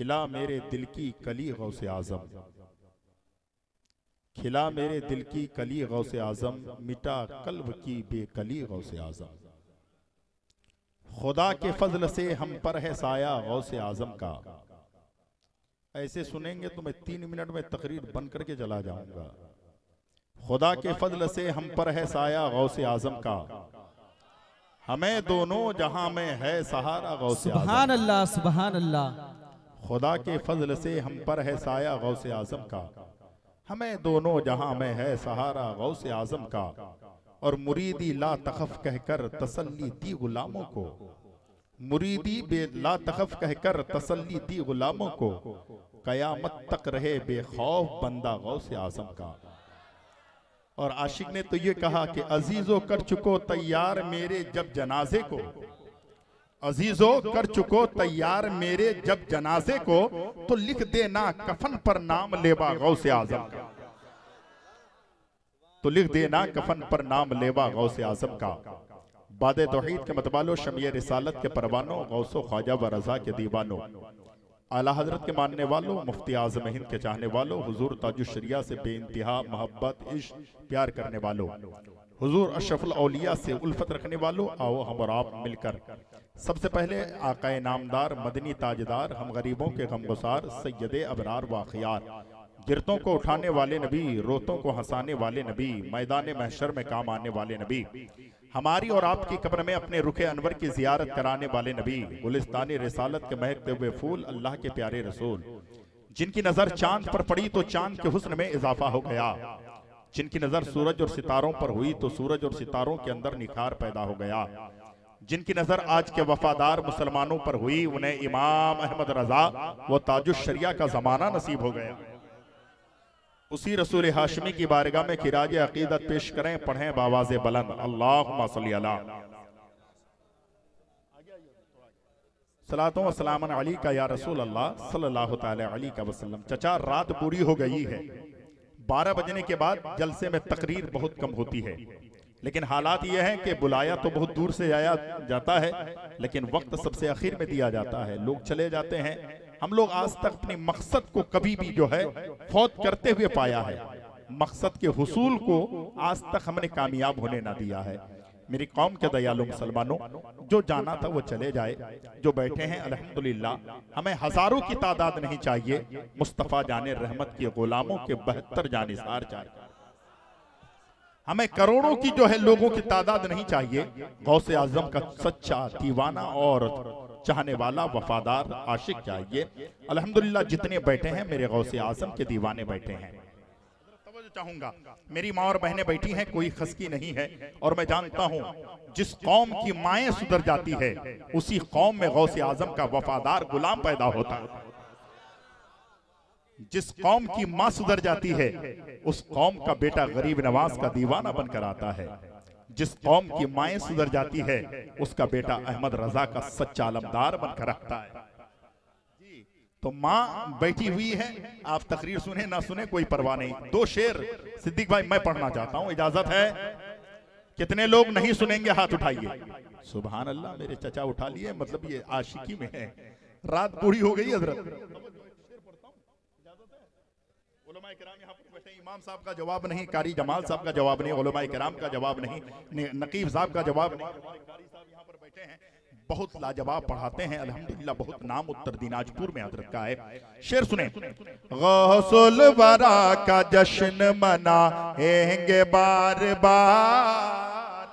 खिला मेरे दिल की कली गौसे आजम, खिला मेरे दिल की कली गौसे आजम, मिटा कल्ब की बेकली गौसे आजम। खुदा के फजल से हम पर है साया गौसे आजम का। ऐसे सुनेंगे तो मैं 3 मिनट में तकरीर बंद करके चला जाऊंगा। खुदा के फजल से हम पर है साया गौसे आजम का, हमें दोनों जहां में है सहारा गौसे आजम। सुभान अल्लाह, सुभान अल्लाह। खुदा के फजल से हम पर है साया गौसे आजम का, हमें दोनों जहां में है सहारा गौसे आजम का। और मुरीदी ला तखफ कहकर तसल्ली दी गुलामों को, मुरीदी बे ला तखफ कहकर तसल्ली दी गुलामों को, कयामत तक रहे बेखौफ बंदा गौसे आजम का। और आशिक ने तो ये कहा कि अजीजों कर चुको तैयार मेरे जब जनाजे को, अजीजों कर चुको तैयार मेरे जब जनाजे को, तो लिख देना कफन पर नाम लेवा गौसे आजम का, तो लिख देना कफन पर नाम लेवा गौसे आजम का। बादे तौहीद के मतबालो, शमीए रिसालत के परवानों, गौसो ख्वाजा व रजा के दीवानों, आला हजरत के मानने वालों, मुफ्ती आज़म हिंद के चाहने वालों, हुजूर ताजुश शरिया से बेइंतहा मोहब्बत इश्क प्यार करने वालों, हुजूर अशरफुल औलिया से उल्फत रखने वालों, आओ हम और आप मिलकर सबसे पहले आकाए नामदार मदनी ताजदार, हम गरीबों के गमगुसार सैयदे अबरार वाखियार, गिरतों को उठाने वाले नबी, रोतों को हंसाने वाले नबी, मैदान महशर में काम आने वाले नबी, हमारी और आपकी कब्र में अपने रुखे अनवर की जियारत कराने वाले नबी, गुलिस्तानी रिसालत के महकते हुए फूल, अल्लाह के प्यारे रसूल, जिनकी नजर चांद पर पड़ी तो चांद के हुस्न में इजाफा हो गया, जिनकी नजर सूरज और सितारों पर हुई तो सूरज और सितारों के अंदर निखार पैदा हो गया, जिनकी नजर आज के वफादार मुसलमानों पर हुई, उन्हें इमाम अहमद रजा व ताजुश शरिया का जमाना नसीब हो गया। उसी रसूल हाशमी की बारगाह में खिराज अकीदत पेश करें, पढ़ें बावाज़े बुलंद, अल्लाहुम्मा सल्ली अला सलातो व सलामन अली का या रसूल अल्लाह सल्लल्लाहु तआला अलैहि वसल्लम। चचा, रात पूरी हो गई है, 12 बजने के बाद जलसे में तकरीर बहुत कम होती है, लेकिन हालात यह है कि बुलाया तो बहुत दूर से आया जाता है, लेकिन वक्त सबसे आखिर में दिया जाता है, लोग चले जाते हैं। हम लोग आज तक अपने मकसद को कभी भी जो है फौत करते हुए पाया है, मकसद के हुसूल को आज तक हमने कामयाब होने ना दिया है। मेरी कौम के दयालु मुसलमानों, जो जाना था वो चले जाए, जो बैठे हैं अल्हम्दुलिल्लाह, हमें हजारों की तादाद नहीं चाहिए, मुस्तफ़ा जाने रहमत के गुलामों के 72 जानिसार चाहिए। हमें करोड़ों की जो है लोगों की तादाद नहीं चाहिए, गौसे आजम का सच्चा दीवाना और चाहने वाला वफादार आशिक चाहिए। अल्हम्दुलिल्लाह जितने बैठे हैं मेरे गौसे आजम के दीवाने बैठे हैं। चाहूंगा, मेरी माँ और बहनें बैठी हैं, कोई खसकी नहीं है, और मैं जानता हूं जिस कौम की माएँ सुधर जाती है उसी कौम में गौसे आजम का वफादार गुलाम पैदा होता है। जिस कौम की माँ सुधर जाती है उस कौम का बेटा गरीब नवाज का दीवाना बनकर आता है। जिस कौम की माएँ सुधर जाती है उसका बेटा अहमद रजा का सच्चा अलमदार बनकर आता है। तो माँ बैठी हुई है, आप तकरीर सुने ना सुने कोई परवाह नहीं। 2 शेर सिद्दीक भाई मैं पढ़ना चाहता हूँ, इजाजत है? कितने लोग नहीं सुनेंगे हाथ उठाइए। सुभान अल्लाह, मेरे चचा उठा लिए, मतलब ये आशिकी में है। रात पूरी हो गई हजरत। उलमाए किराम यहाँ पर बैठे, इमाम साहब का जवाब नहीं, कारी जमाल साहब का जवाब नहीं, उलमाए किराम का जवाब नहीं, नकीब साहब का जवाब नहीं, कारी साहब यहाँ पर बैठे हैं, बहुत लाजवाब पढ़ाते हैं अल्हम्दुलिल्लाह। बहुत नाम उत्तर दिनाजपुर में हजरत का है। शेर सुने, गौसुल वरा का जश्न मनाएंगे बार बार,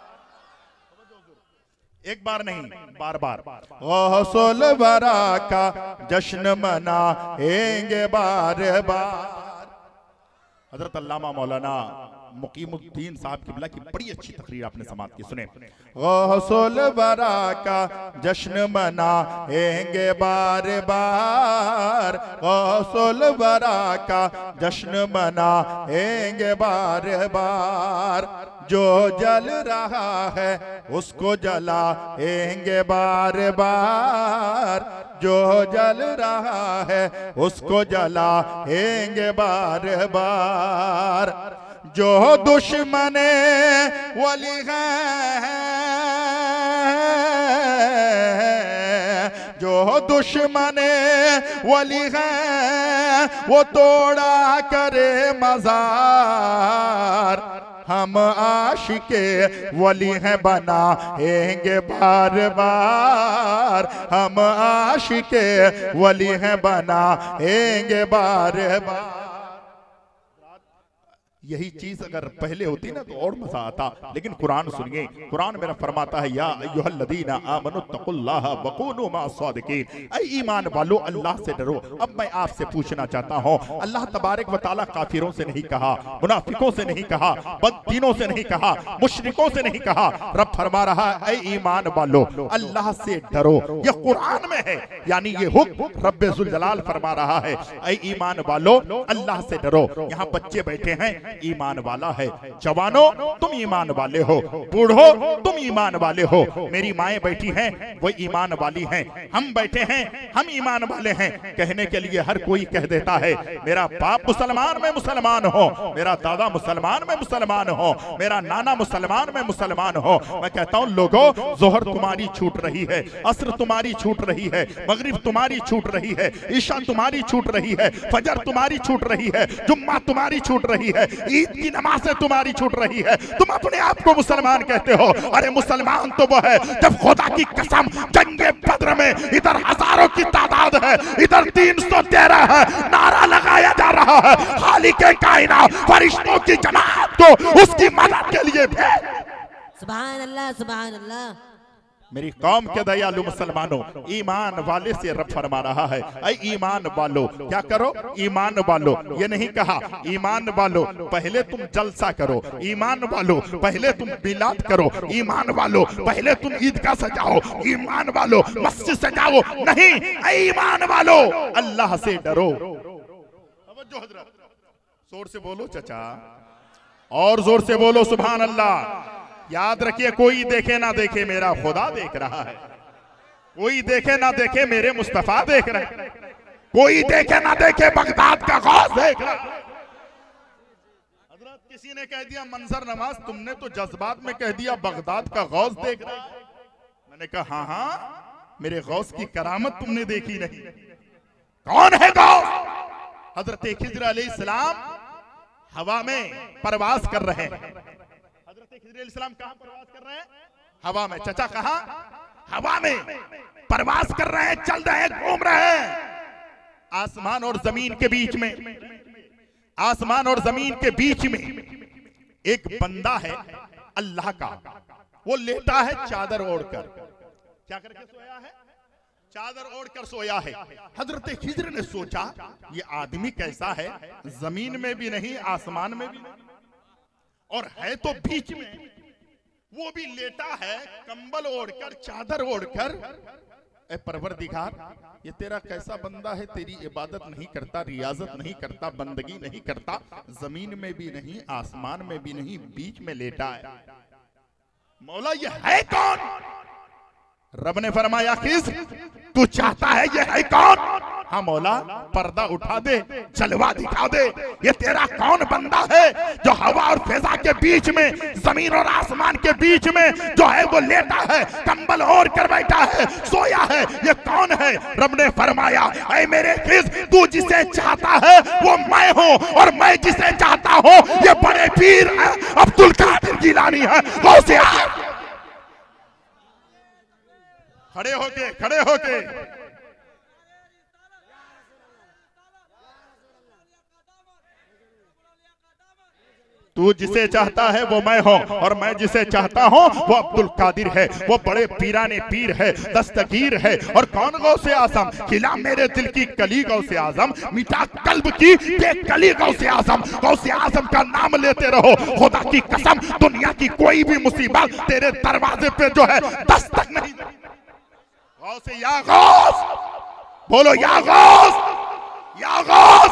एक बार नहीं बार बार, गौसुल वरा का जश्न मनाएंगे बार बार। हजरत अल्लामा मौलाना मुकीमुद्दीन साहब की की बड़ी अच्छी तकरीर आपने समात की, सुने। गौसुल वरा का जश्न मनाएंगे बार बार, गौसुल वरा का जश्न मनाएंगे बार बार, जो जल रहा है उसको जलाएंगे बार बार, जो जल रहा है उसको जलाएंगे बार बार, जो दुश्मने वली है जो दुश्मन वली है वो तोड़ा करे मजार, हम आशिके वली हैं बनाएंगे बार बार, हम आशिके वली हैं बनाएंगे बार बार। यही चीज अगर पहले होती ना तो और मजा आता, लेकिन कुरान सुनिए, कुरान मेरा फरमाता है या अय्युहल्लज़ीना आमनु तक़ुल्लाह वकूनू मअस-सादिकीन, ऐ ईमान वालो अल्लाह से डरो। अब मैं आपसे पूछना चाहता हूँ, अल्लाह तबारक व तआला काफिरों से नहीं कहा, मुनाफिकों से नहीं कहा, बददीनों से नहीं कहा, मुशरिकों से नहीं कहा, रब फरमा रहा है ऐ ईमान वालो अल्लाह से डरो। यह कुरान में है, यानी ये हुक्म रब्बे जुल जलाल फरमा रहा है ऐ ईमान वालो अल्लाह से डरो। यहाँ बच्चे बैठे हैं, ईमान वाला है, जवानों तुम ईमान वाले हो, बूढ़ो तुम ईमान वाले हो, मेरी माएं बैठी हैं वो ईमान वाली हैं, हम बैठे हैं हम ईमान वाले हैं। कहने के लिए हर कोई कह देता है मेरा बाप मुसलमान में मुसलमान हो, मेरा दादा मुसलमान में मुसलमान हो, मेरा नाना मुसलमान में मुसलमान हो। मैं कहता हूं लोगों, जोहर तुम्हारी छूट रही है, असर तुम्हारी छूट रही है, मगरिब तुम्हारी छूट रही है, ईशा तुम्हारी छूट रही है, फजर तुम्हारी छूट रही है, जुम्मा तुम्हारी छूट रही है, ईद की नमाज़ें तुम्हारी छूट रही है। तुम अपने आप को मुसलमान कहते हो, अरे मुसलमान तो वो है जब खुदा की कसम जंगे बद्र में इधर हजारों की तादाद है, इधर 313 है, नारा लगाया जा रहा है खालिके कायनात फरिश्तों की जमात को उसकी मदद के लिए भेज। सुभान अल्लाह सुभान अल्लाह। मेरी कौम के दयालु मुसलमानों, ईमान वाले से रब फरमा रहा है ऐ ईमान वालो क्या करो, ईमान वालो। ये नहीं कहा ईमान वालो पहले तुम जलसा करो, ईमान वालो पहले तुम मिलाद करो, ईमान वालो पहले तुम ईदगाह सजाओ, ईमान वालो मस्जिद सजाओ, नहीं ऐ ईमान वालो अल्लाह से डरो। जोर से बोलो चचा, और जोर से बोलो सुभान अल्लाह। याद रखिए, कोई देखे ना देखे मेरा खुदा देख रहा है, कोई देखे ना देखे मेरे मुस्तफा देख रहे हैं, कोई देखे ना देखे बगदाद का गौस देख रहा है। हजरत किसी ने कह दिया मंजर नमाज, तुमने तो जज्बात में कह दिया बगदाद का गौस देख रहा है। मैंने कहा हाँ हाँ, मेरे गौस की करामत तुमने देखी नहीं। कौन है गौस? हजरत खिज़र अलैहिस्सलाम हवा में परवास कर रहे हैं। इस्लाम कहां प्रवास कर रहे हैं? हवा में। चचा कहां? हवा में प्रवास कर रहे हैं, चल रहे हैं, घूम रहे हैं। आसमान और जमीन के बीच में, आसमान और जमीन के बीच में एक बंदा है अल्लाह का, वो लेटा है चादर ओढ़कर। क्या करके सोया है? चादर ओढ़कर सोया है। हजरत खिज़र ने सोचा ये आदमी कैसा है, जमीन में भी नहीं आसमान में भी नहीं, और है तो बीच में, वो भी लेटा है कंबल ओढ़कर चादर ओढ़कर। ए परवरदिगार, ये तेरा कैसा बंदा है, तेरी इबादत नहीं करता, रियाजत नहीं करता, बंदगी नहीं करता, जमीन में भी नहीं आसमान में भी नहीं, बीच में लेटा है। मौला ये है कौन? रब ने फरमाया खिज़र तू चाहता है ये है कौन? हाँ मौला, पर्दा उठा दे, जलवा दिखा दे, ये तेरा कौन बंदा है जो हवा और फिजा के बीच में, जमीन और आसमान के बीच में जो है वो लेटा है, कंबल ओढ़ कर बैठा है, सोया है, ये कौन है? रब ने फरमाया ऐ मेरे खिज़र, तू जिसे चाहता है वो मैं हूँ, और मैं जिसे चाहता हूँ ये बड़े पीर है, अब्दुल कादिर जिलानी है। गौसे आज़म खड़े होके, खड़े होके तू जिसे चाहता है वो मैं हूं, और मैं जिसे चाहता हूं वो अब्दुल कादिर है, वो बड़े पीराने पीर है, दस्तगीर है। और कौन गौसे आज़म? खिला मेरे दिल की कली गौसे आज़म, मिटा कल्ब की बेकली गौसे आज़म। गौसे आज़म का नाम लेते रहो, खुदा की कसम दुनिया की कोई भी मुसीबत तेरे दरवाजे पे जो है दस्तक नहीं। गौसे या गौस बोलो, या गौस, या गौस।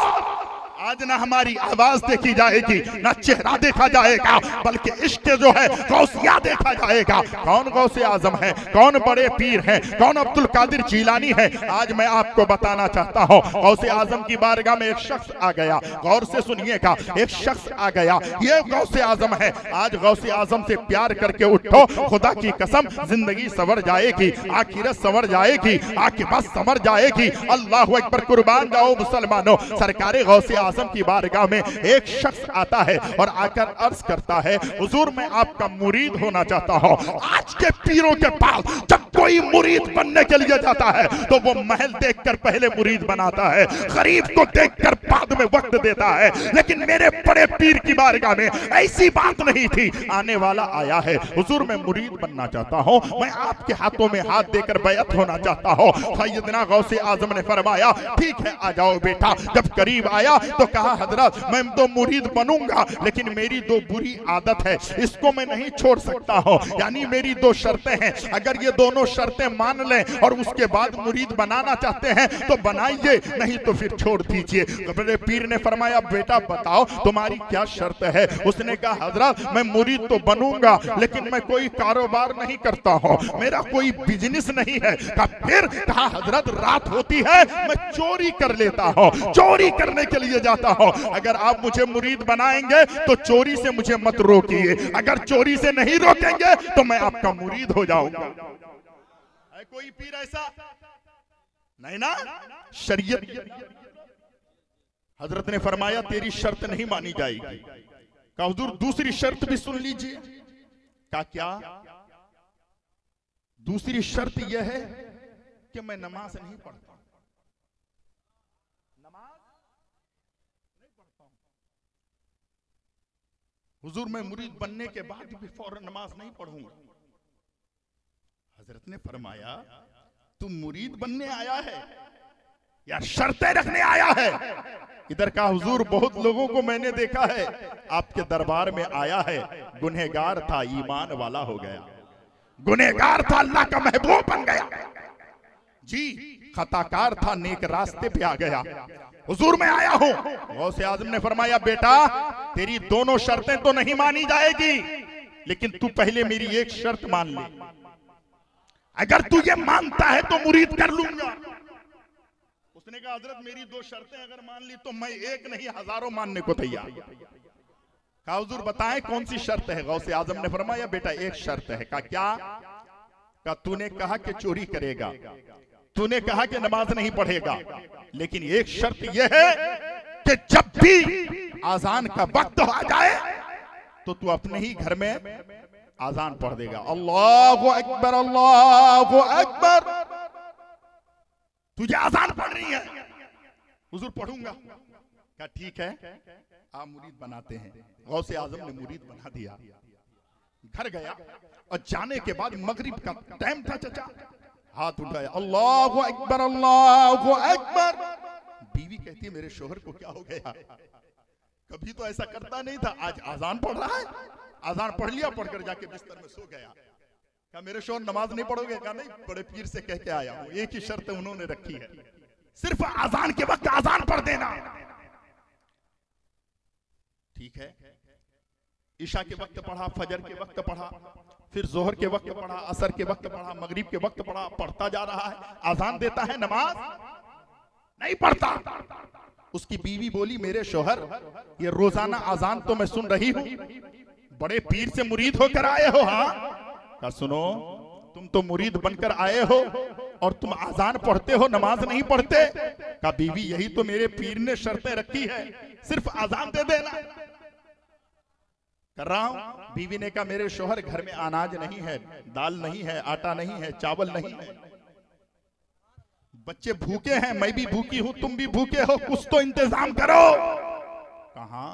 आज ना हमारी आवाज देखी जाएगी, ना चेहरा देखा जाएगा, बल्कि इश्क जो है गौसिया देखा जाएगा। कौन गौसे आजम है, कौन बड़े पीर हैं, कौन अब्दुल कादिर जीलानी है, आज मैं आपको बताना चाहता हूँ। गौसे आजम की बारगाह में एक शख्स आ गया, गौर से सुनिएगा, एक शख्स आ गया, ये गौसे आजम है। आज गौसे आजम से प्यार करके उठो, खुदा की कसम जिंदगी संवर जाएगी, आखिरत संवर जाएगी, आखिरत संवर जाएगी। अल्लाह अकबर, कुर्बान जाओ मुसलमानों। सरकारे गौसे आजम की बारगाह में एक शख्स आता है और आकर अर्ज करता है, हुजूर मैं आपका मुरीद होना चाहता हूँ। आज के पीरों के पास जब कोई मुरीद बनने के लिए जाता है तो वो महल देखकर पहले मुरीद बनाता है, गरीब को देखकर बाद में वक्त देता है, लेकिन मेरे बड़े पीर की बारगाह में ऐसी बात नहीं थी। आने वाला आया है, हुजूर मैं मुरीद बनना चाहता हूँ, मैं आपके हाथों में हाथ देकर बैअत होना चाहता हूँ। सैयदना गौसे आजम ने फरमाया, ठीक है आ जाओ बेटा। जब करीब आया तो कहा, हजरत मैं तो मुरीद बनूंगा, लेकिन मेरी दो बुरी आदत है, इसको मैं नहीं छोड़ सकता हूँ। यानी मेरी दो शर्तें हैं, अगर ये दोनों शर्तें मान लें और उसके बाद मुरीद बनाना चाहते हैं तो बनाइए, नहीं तो फिर छोड़ दीजिए। बड़े पीर ने फरमाया, बेटा बताओ तुम्हारी क्या शर्त है। उसने कहा, हजरत मैं मुरीद तो बनूंगा, लेकिन मैं कोई कारोबार नहीं करता हूँ, मेरा कोई बिजनेस नहीं है। फिर कहा, हजरत रात होती है मैं चोरी कर लेता हूँ, चोरी करने के लिए जाता हूँ। अगर आप मुझे मुरीद बनाएंगे तो चोरी से मुझे मत रोकिए, अगर चोरी से नहीं रोकेंगे तो मैं आपका मुरीद हो जाऊंगा। है कोई पीर ऐसा? नहीं ना। शरीयत हजरत ने फरमाया, तेरी शर्त नहीं मानी जाएगी। कहा, हुजूर दूसरी शर्त भी सुन लीजिए। कहा, क्या? दूसरी शर्त यह है कि मैं नमाज नहीं पढ़ता, नमाज नहीं पढ़ता हूं। हुजूर मैं मुरीद बनने के बाद भी फौरन नमाज नहीं पढ़ूंगा। हजरत ने फरमाया, तू मुरीद बनने आया है या शर्तें रखने आया है? इधर का, हुजूर बहुत लोगों को मैंने देखा है आपके दरबार में आया है, गुनहगार था ईमान वाला हो गया, गुनहगार था अल्लाह का महबूब बन गया जी, खताकार था नेक रास्ते पे आ गया। हुजूर मैं आया हूं। गौसे आजम ने फरमाया, बेटा तेरी दोनों शर्तें तो नहीं मानी जाएगी, लेकिन तू पहले मेरी एक शर्त मान ले, अगर तू ये मानता है तो मुरीद कर लूंगा। उसने कहा, हजरत मेरी दो शर्तें अगर मान ली तो मैं एक नहीं हजारों मानने को तैयार। कहा, हुजूर बताएं कौन सी शर्त है? गौसे आजम ने फरमाया, बेटा एक शर्त है। कहा, क्या? कहा, तूने कहा कि चोरी करेगा, तूने कहा कि नमाज नहीं पढ़ेगा, लेकिन एक शर्त यह है कि जब भी आजान का वक्त आ जाए तो तू अपने ही घर में आजान पढ़ देगा। अल्लाहु अकबर, अल्लाहु अकबर। तुझे आजान पढ़ रही है? हुजूर पढ़ूंगा। क्या? ठीक है, आप मुरीद बनाते हैं। गौसे आजम ने मुरीद बना दिया, घर गया और जाने के बाद मगरिब का टाइम था, चचा हाथ उठाया, अल्लाहु अकबर, अल्लाहु अकबर। बीवी कहती है, मेरे शोहर को क्या हो गया, कभी तो ऐसा करता नहीं था, आज आजान पढ़ रहा है। आजान पढ़ लिया, पढ़कर जाके बिस्तर में सो गया। क्या मेरे शोहर नमाज नहीं पढ़ोगे? कहा, नहीं, बड़े पीर से कह के आया हूं, एक ही शर्त उन्होंने रखी है, सिर्फ आजान के वक्त आजान पढ़ देना। ठीक है, ईशा के वक्त पढ़ा, फजर के वक्त पढ़ा, फिर जोहर के वक्त पढ़ा, असर के वक्त पढ़ा, मगरिब के वक्त पढ़ा, पढ़ता जा रहा है। आजान देता है, नमाज नहीं पढ़ता। उसकी बीवी बोली, मेरे शोहर ये रोजाना आजान तो मैं सुन रही हूं, बड़े पीर से मुरीद होकर आए हो? हाँ। का सुनो, तुम तो मुरीद बनकर आए हो और तुम आजान पढ़ते हो, नमाज नहीं पढ़ते। का बीवी यही तो मेरे पीर ने शर्तें रखी है, सिर्फ आजान दे देना। कर रहा हूं। बीवी ने कहा, मेरे शोहर घर में अनाज नहीं है, दाल नहीं है, आटा नहीं है, चावल नहीं है, बच्चे भूखे हैं, मैं भी भूखी हूं, तुम भी भूखे हो, कुछ तो इंतजाम करो। कहा,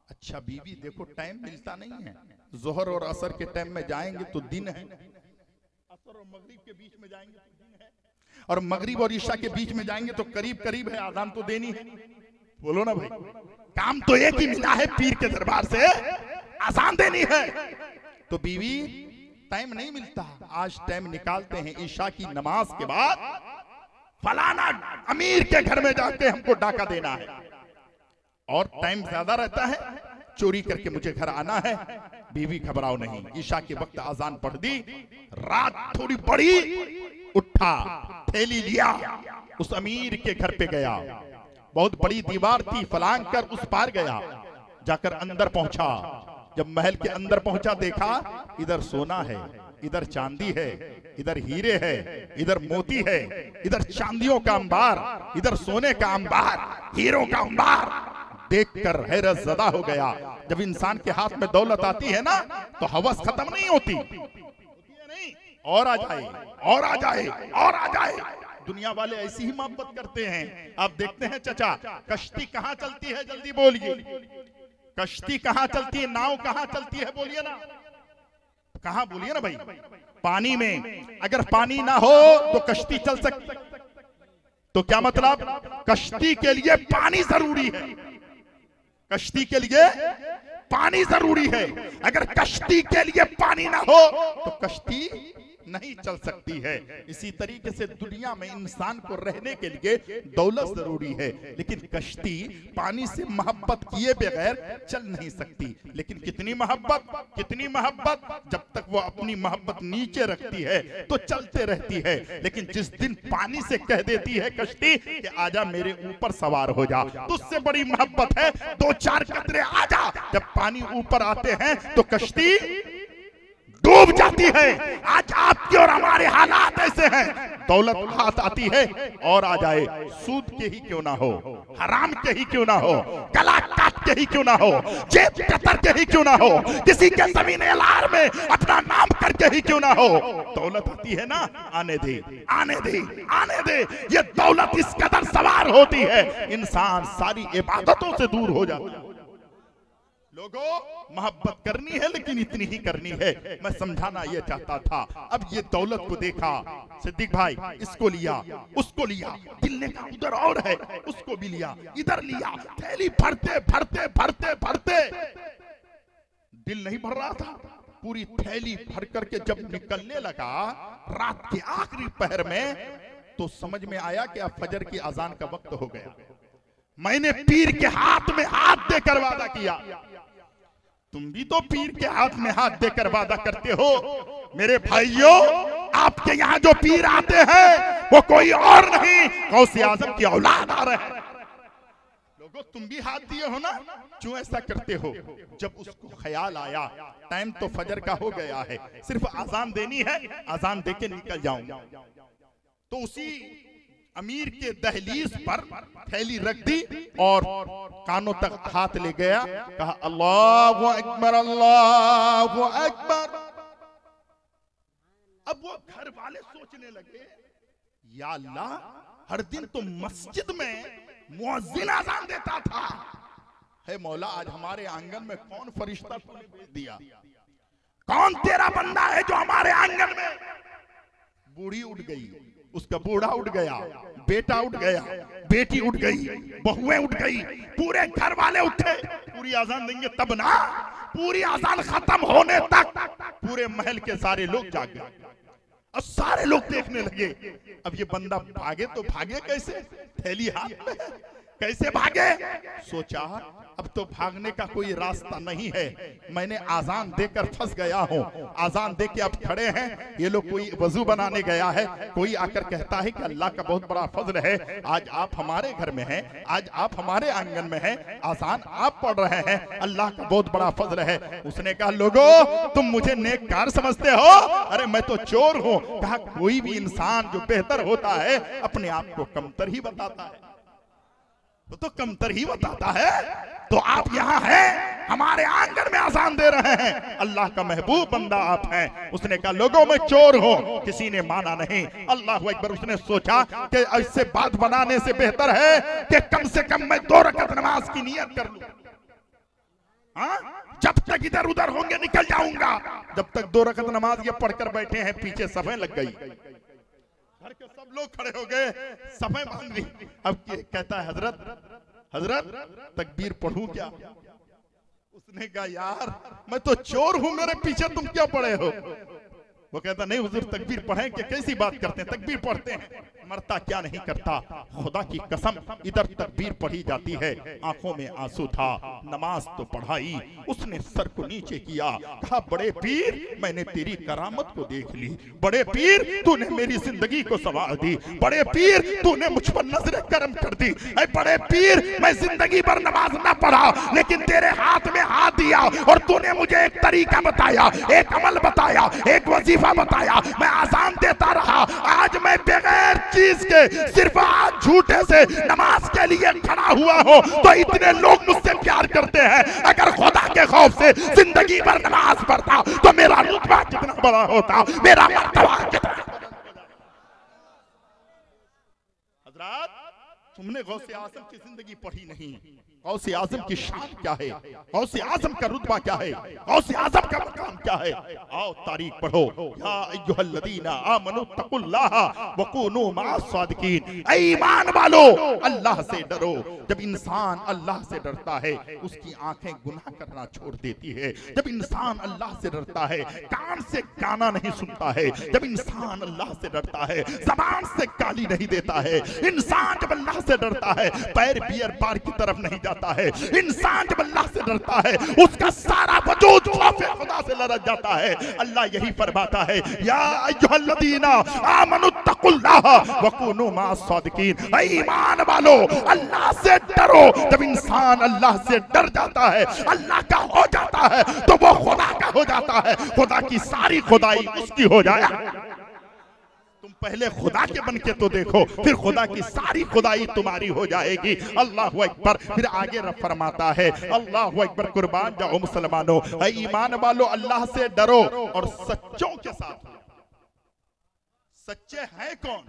अच्छा बीवी देखो टाइम मिलता नहीं है, जोहर और असर के टाइम में जाएंगे तो दिन है, असर और मगरिब के बीच में जाएंगे तो दिन है, और मगरिब और ईशा के बीच में जाएंगे तो करीब करीब है, आजान तो देनी है। बोलो ना भाई, काम तो एक ही मिला है, पीर के दरबार से आजान देनी है। तो बीवी टाइम नहीं मिलता, आज टाइम निकालते हैं, ईशा की नमाज के बाद फलाना अमीर के घर में जाके हमको डाका देना है। और टाइम ज्यादा रहता है, चोरी करके मुझे घर आना है, बीवी घबराओ नहीं। ईशा के वक्त आजान पढ़ दी, रात थोड़ी बड़ी, उठा, थैली लिया, उस अमीर के घर पे गया। बहुत बड़ी दीवार थी, फलांग कर उस पार गया, जाकर अंदर पहुंचा। जब महल के अंदर पहुंचा, देखा इधर सोना है, इधर चांदी है, इधर हीरे है, इधर मोती है, इधर चांदियों का अंबार, इधर सोने का अंबार, हीरों का अंबार। देखकर हैरत ज़दा हो गया। जब इंसान के हाथ में दौलत आती है ना, तो हवस खत्म नहीं होती, नहीं, और आ जाए, और आ जाए, और आ जाए। दुनिया वाले ऐसी ही मोहब्बत करते हैं। आप देखते हैं चाचा, कश्ती कहाँ चलती है, जल्दी बोलिए, कश्ती कहाँ चलती है, नाव कहाँ चलती है, बोलिए ना, कहाँ, बोलिए ना भाई, पानी में। अगर पानी ना हो तो कश्ती चल सकती, तो क्या मतलब, कश्ती के लिए पानी जरूरी है, कश्ती के लिए पानी जरूरी है। अगर कश्ती के लिए पानी ना हो तो कश्ती नहीं चल सकती है। इसी तरीके से दुनिया में इंसान को रहने के लिए दौलत जरूरी है, लेकिन कश्ती पानी से मोहब्बत किए बगैर चल नहीं सकती। लेकिन कितनी मोहब्बत, कितनी मोहब्बत, जब तक वो अपनी मोहब्बत नीचे रखती है तो चलते रहती है। लेकिन जिस दिन पानी से कह देती है कश्ती कि आजा मेरे ऊपर सवार हो जा, तो उससे बड़ी मोहब्बत है, दो चार कतरे आजा। जब पानी ऊपर आते हैं तो कश्ती डूब जाती है। आज आपके और हमारे हालात ऐसे हैं, दौलत हाथ आती है और आ जाए, सूद के ही क्यों ना हो, हराम के ही क्यों ना हो, गला काट के ही क्यों ना हो, जेब कतर के ही क्यों ना हो, किसी के जमीन एलार में अपना नाम करके ही क्यों ना हो, दौलत आती है ना, आने दे, आने दे, आने दे। ये दौलत इस कदर सवार होती है, इंसान सारी इबादतों से दूर हो जाता है। लोगों, मोहब्बत करनी है लेकिन इतनी ही करनी है। मैं समझाना ये चाहता था। अब ये दौलत को देखा सिद्दीक भाई, इसको लिया, उसको लिया, दिल ने कहा उधर और है, उसको भी लिया, इधर लिया, थैली भरते भरते भरते भरते दिल नहीं भर रहा था। पूरी थैली भर करके जब निकलने लगा रात के आखिरी पहर में, तो समझ में आया कि अब फजर की अजान का वक्त हो गया। मैंने पीर के हाथ में हाथ देकर वादा किया, तुम भी तो पीर के हाथ में हाथ देकर वादा करते हो। मेरे भाइयों, आपके यहाँ जो पीर आते हैं वो कोई और नहीं, गौसे आजम की औलाद आ रहे हैं। लोगों, तुम भी हाथ दिए हो ना, क्यों ऐसा करते हो? जब उसको ख्याल आया टाइम तो फजर का हो गया है, सिर्फ आजान देनी है, आजान देके निकल जाऊंगा, तो उसी अमीर के दहलीज पर थैली रख दी और कानों तक हाथ ले गया, कहा अल्लाहु अकबर, अल्लाहु अकबर। अब वो घर वाले सोचने लगे, या अल्लाह, हर दिन तो मस्जिद में मुअज्जिन अज़ान देता था, है मौला आज हमारे आंगन में कौन फरिश्ता तूने भेज दिया? कौन तेरा बंदा है जो हमारे आंगन में? बूढ़ी उठ गई, उसका बूढ़ा उठ गया, बेटा उठ गया, बेटी उठ गई, बहुएं उठ गई, पूरे घर वाले उठे। पूरी आजान देंगे तब ना, पूरी आजान खत्म होने तक पूरे महल के सारे लोग जाग गए और सारे लोग देखने लगे। अब ये बंदा भागे तो भागे कैसे, थैली हाथ में, कैसे भागे? सोचा अब तो भागने का कोई रास्ता नहीं है, मैंने आजान देकर फंस गया हूँ। आजान दे के अब खड़े हैं ये लोग, कोई वजू बनाने गया है, कोई आकर कहता है कि अल्लाह का बहुत बड़ा फजल है, आज आप हमारे घर में हैं, आज आप हमारे आंगन में हैं, आजान आप पढ़ रहे हैं, अल्लाह का बहुत बड़ा फजल है। उसने कहा लोगों, तुम मुझे नेककार समझते हो? अरे मैं तो चोर हूँ। कहा कोई भी इंसान जो बेहतर होता है अपने आप को कमतर ही बताता है, तो कमतर ही बताता है। तो आप यहाँ हैं, हमारे आंगन में आजान दे रहे हैं, अल्लाह का महबूब बंदा आप हैं। उसने कहा लोगों मैं चोर हूँ, किसी ने माना नहीं। अल्लाह अकबर। उसने सोचा कि इससे बात बनाने से बेहतर है कि कम से कम मैं 2 रकात नमाज की नियत कर लूं। हाँ, जब तक इधर उधर होंगे निकल जाऊंगा। जब तक 2 रकात नमाज ये पढ़कर बैठे हैं, पीछे सफें लग गई, घर के सब लोग खड़े हो गए, सफें बांध ली। अब कहता है हजरत, हजरत तकबीर पढ़ूं क्या? उसने कहा यार मैं तो चोर हूं, मेरे पीछे तुम क्या पड़े हो? वो कहता नहीं हुजूर तकबीर पढ़ें कि कैसी बात करते हैं, तकबीर पढ़ते हैं। मरता क्या नहीं करता। खुदा की कसम, इधर तकबीर पढ़ी जाती है, आंखों में आंसू था, नमाज तो पढ़ाई, उसने सर को नीचे किया, कहा बड़े पीर मैंने तेरी करामत को देख ली, बड़े पीर तूने मेरी जिंदगी को संवार दी, बड़े पीर तूने मुझ पर नजर करम कर दी। ऐ बड़े पीर मैं जिंदगी भर नमाज ना पढ़ा, लेकिन तेरे हाथ में हाथ दिया और तूने मुझे एक तरीका बताया, एक अमल बताया, एक वजीफा बताया, मैं आजान देता रहा। आज मैं बगैर चीज के सिर्फ आज झूठे से नमाज के लिए खड़ा हुआ हो तो इतने लोग मुझसे प्यार करते हैं। अगर खुदा के खौफ से जिंदगी भर नमाज पढ़ता तो मेरा रुतबा कितना बड़ा होता, मेरा मर्तबा कितना। हजरत तुमने गौसे आजम की जिंदगी पढ़ी नहीं। गौसे आजम की शान क्या है, गौसे आजम का रुतबा क्या है, गौसे आजम का मकाम क्या है। आओ तारीख पढ़ो। या अय्युहल्लज़ीना आमनु तकुल्लाह व कूनू मअस सादिकीन। ऐ ईमान वालो अल्लाह से डरो। जब इंसान अल्लाह से डरता है उसकी आंखें गुनाह करना छोड़ देती है। जब इंसान अल्लाह से डरता है कान से गाना नहीं सुनता है। जब इंसान अल्लाह से डरता है ज़बान से गाली नहीं देता है। इंसान जब अल्लाह से डरता है पैर बियर बार की तरफ नहीं जाता है। इंसान जब अल्लाह से डरता है उसका सारा वजूद खौफ खुदा से लरज़ जाता है। अल्लाह यही फरमाता है या अय्युहल्लज़ीना आमनु तकुल्लाह व कूनू मअस सादिकीन। ऐ ईमान वालो अल्लाह से डरो। जब इंसान अल्लाह से डर जाता है, अल्लाह का हो जाता है, तो वो खुदा का हो जाता है। खुदा की सारी खुदाई उसकी हो जाए। तुम पहले खुदा के बन के तो देखो, फिर खुदा की सारी खुदाई तुम्हारी हो जाएगी। अल्लाहु अकबर। फिर आगे रब फरमाता है अल्लाहु अकबर, कुर्बान जाओ मुसलमानों, ऐ ईमान वालो अल्लाह से डरो और सच्चों के साथ। सच्चे हैं कौन?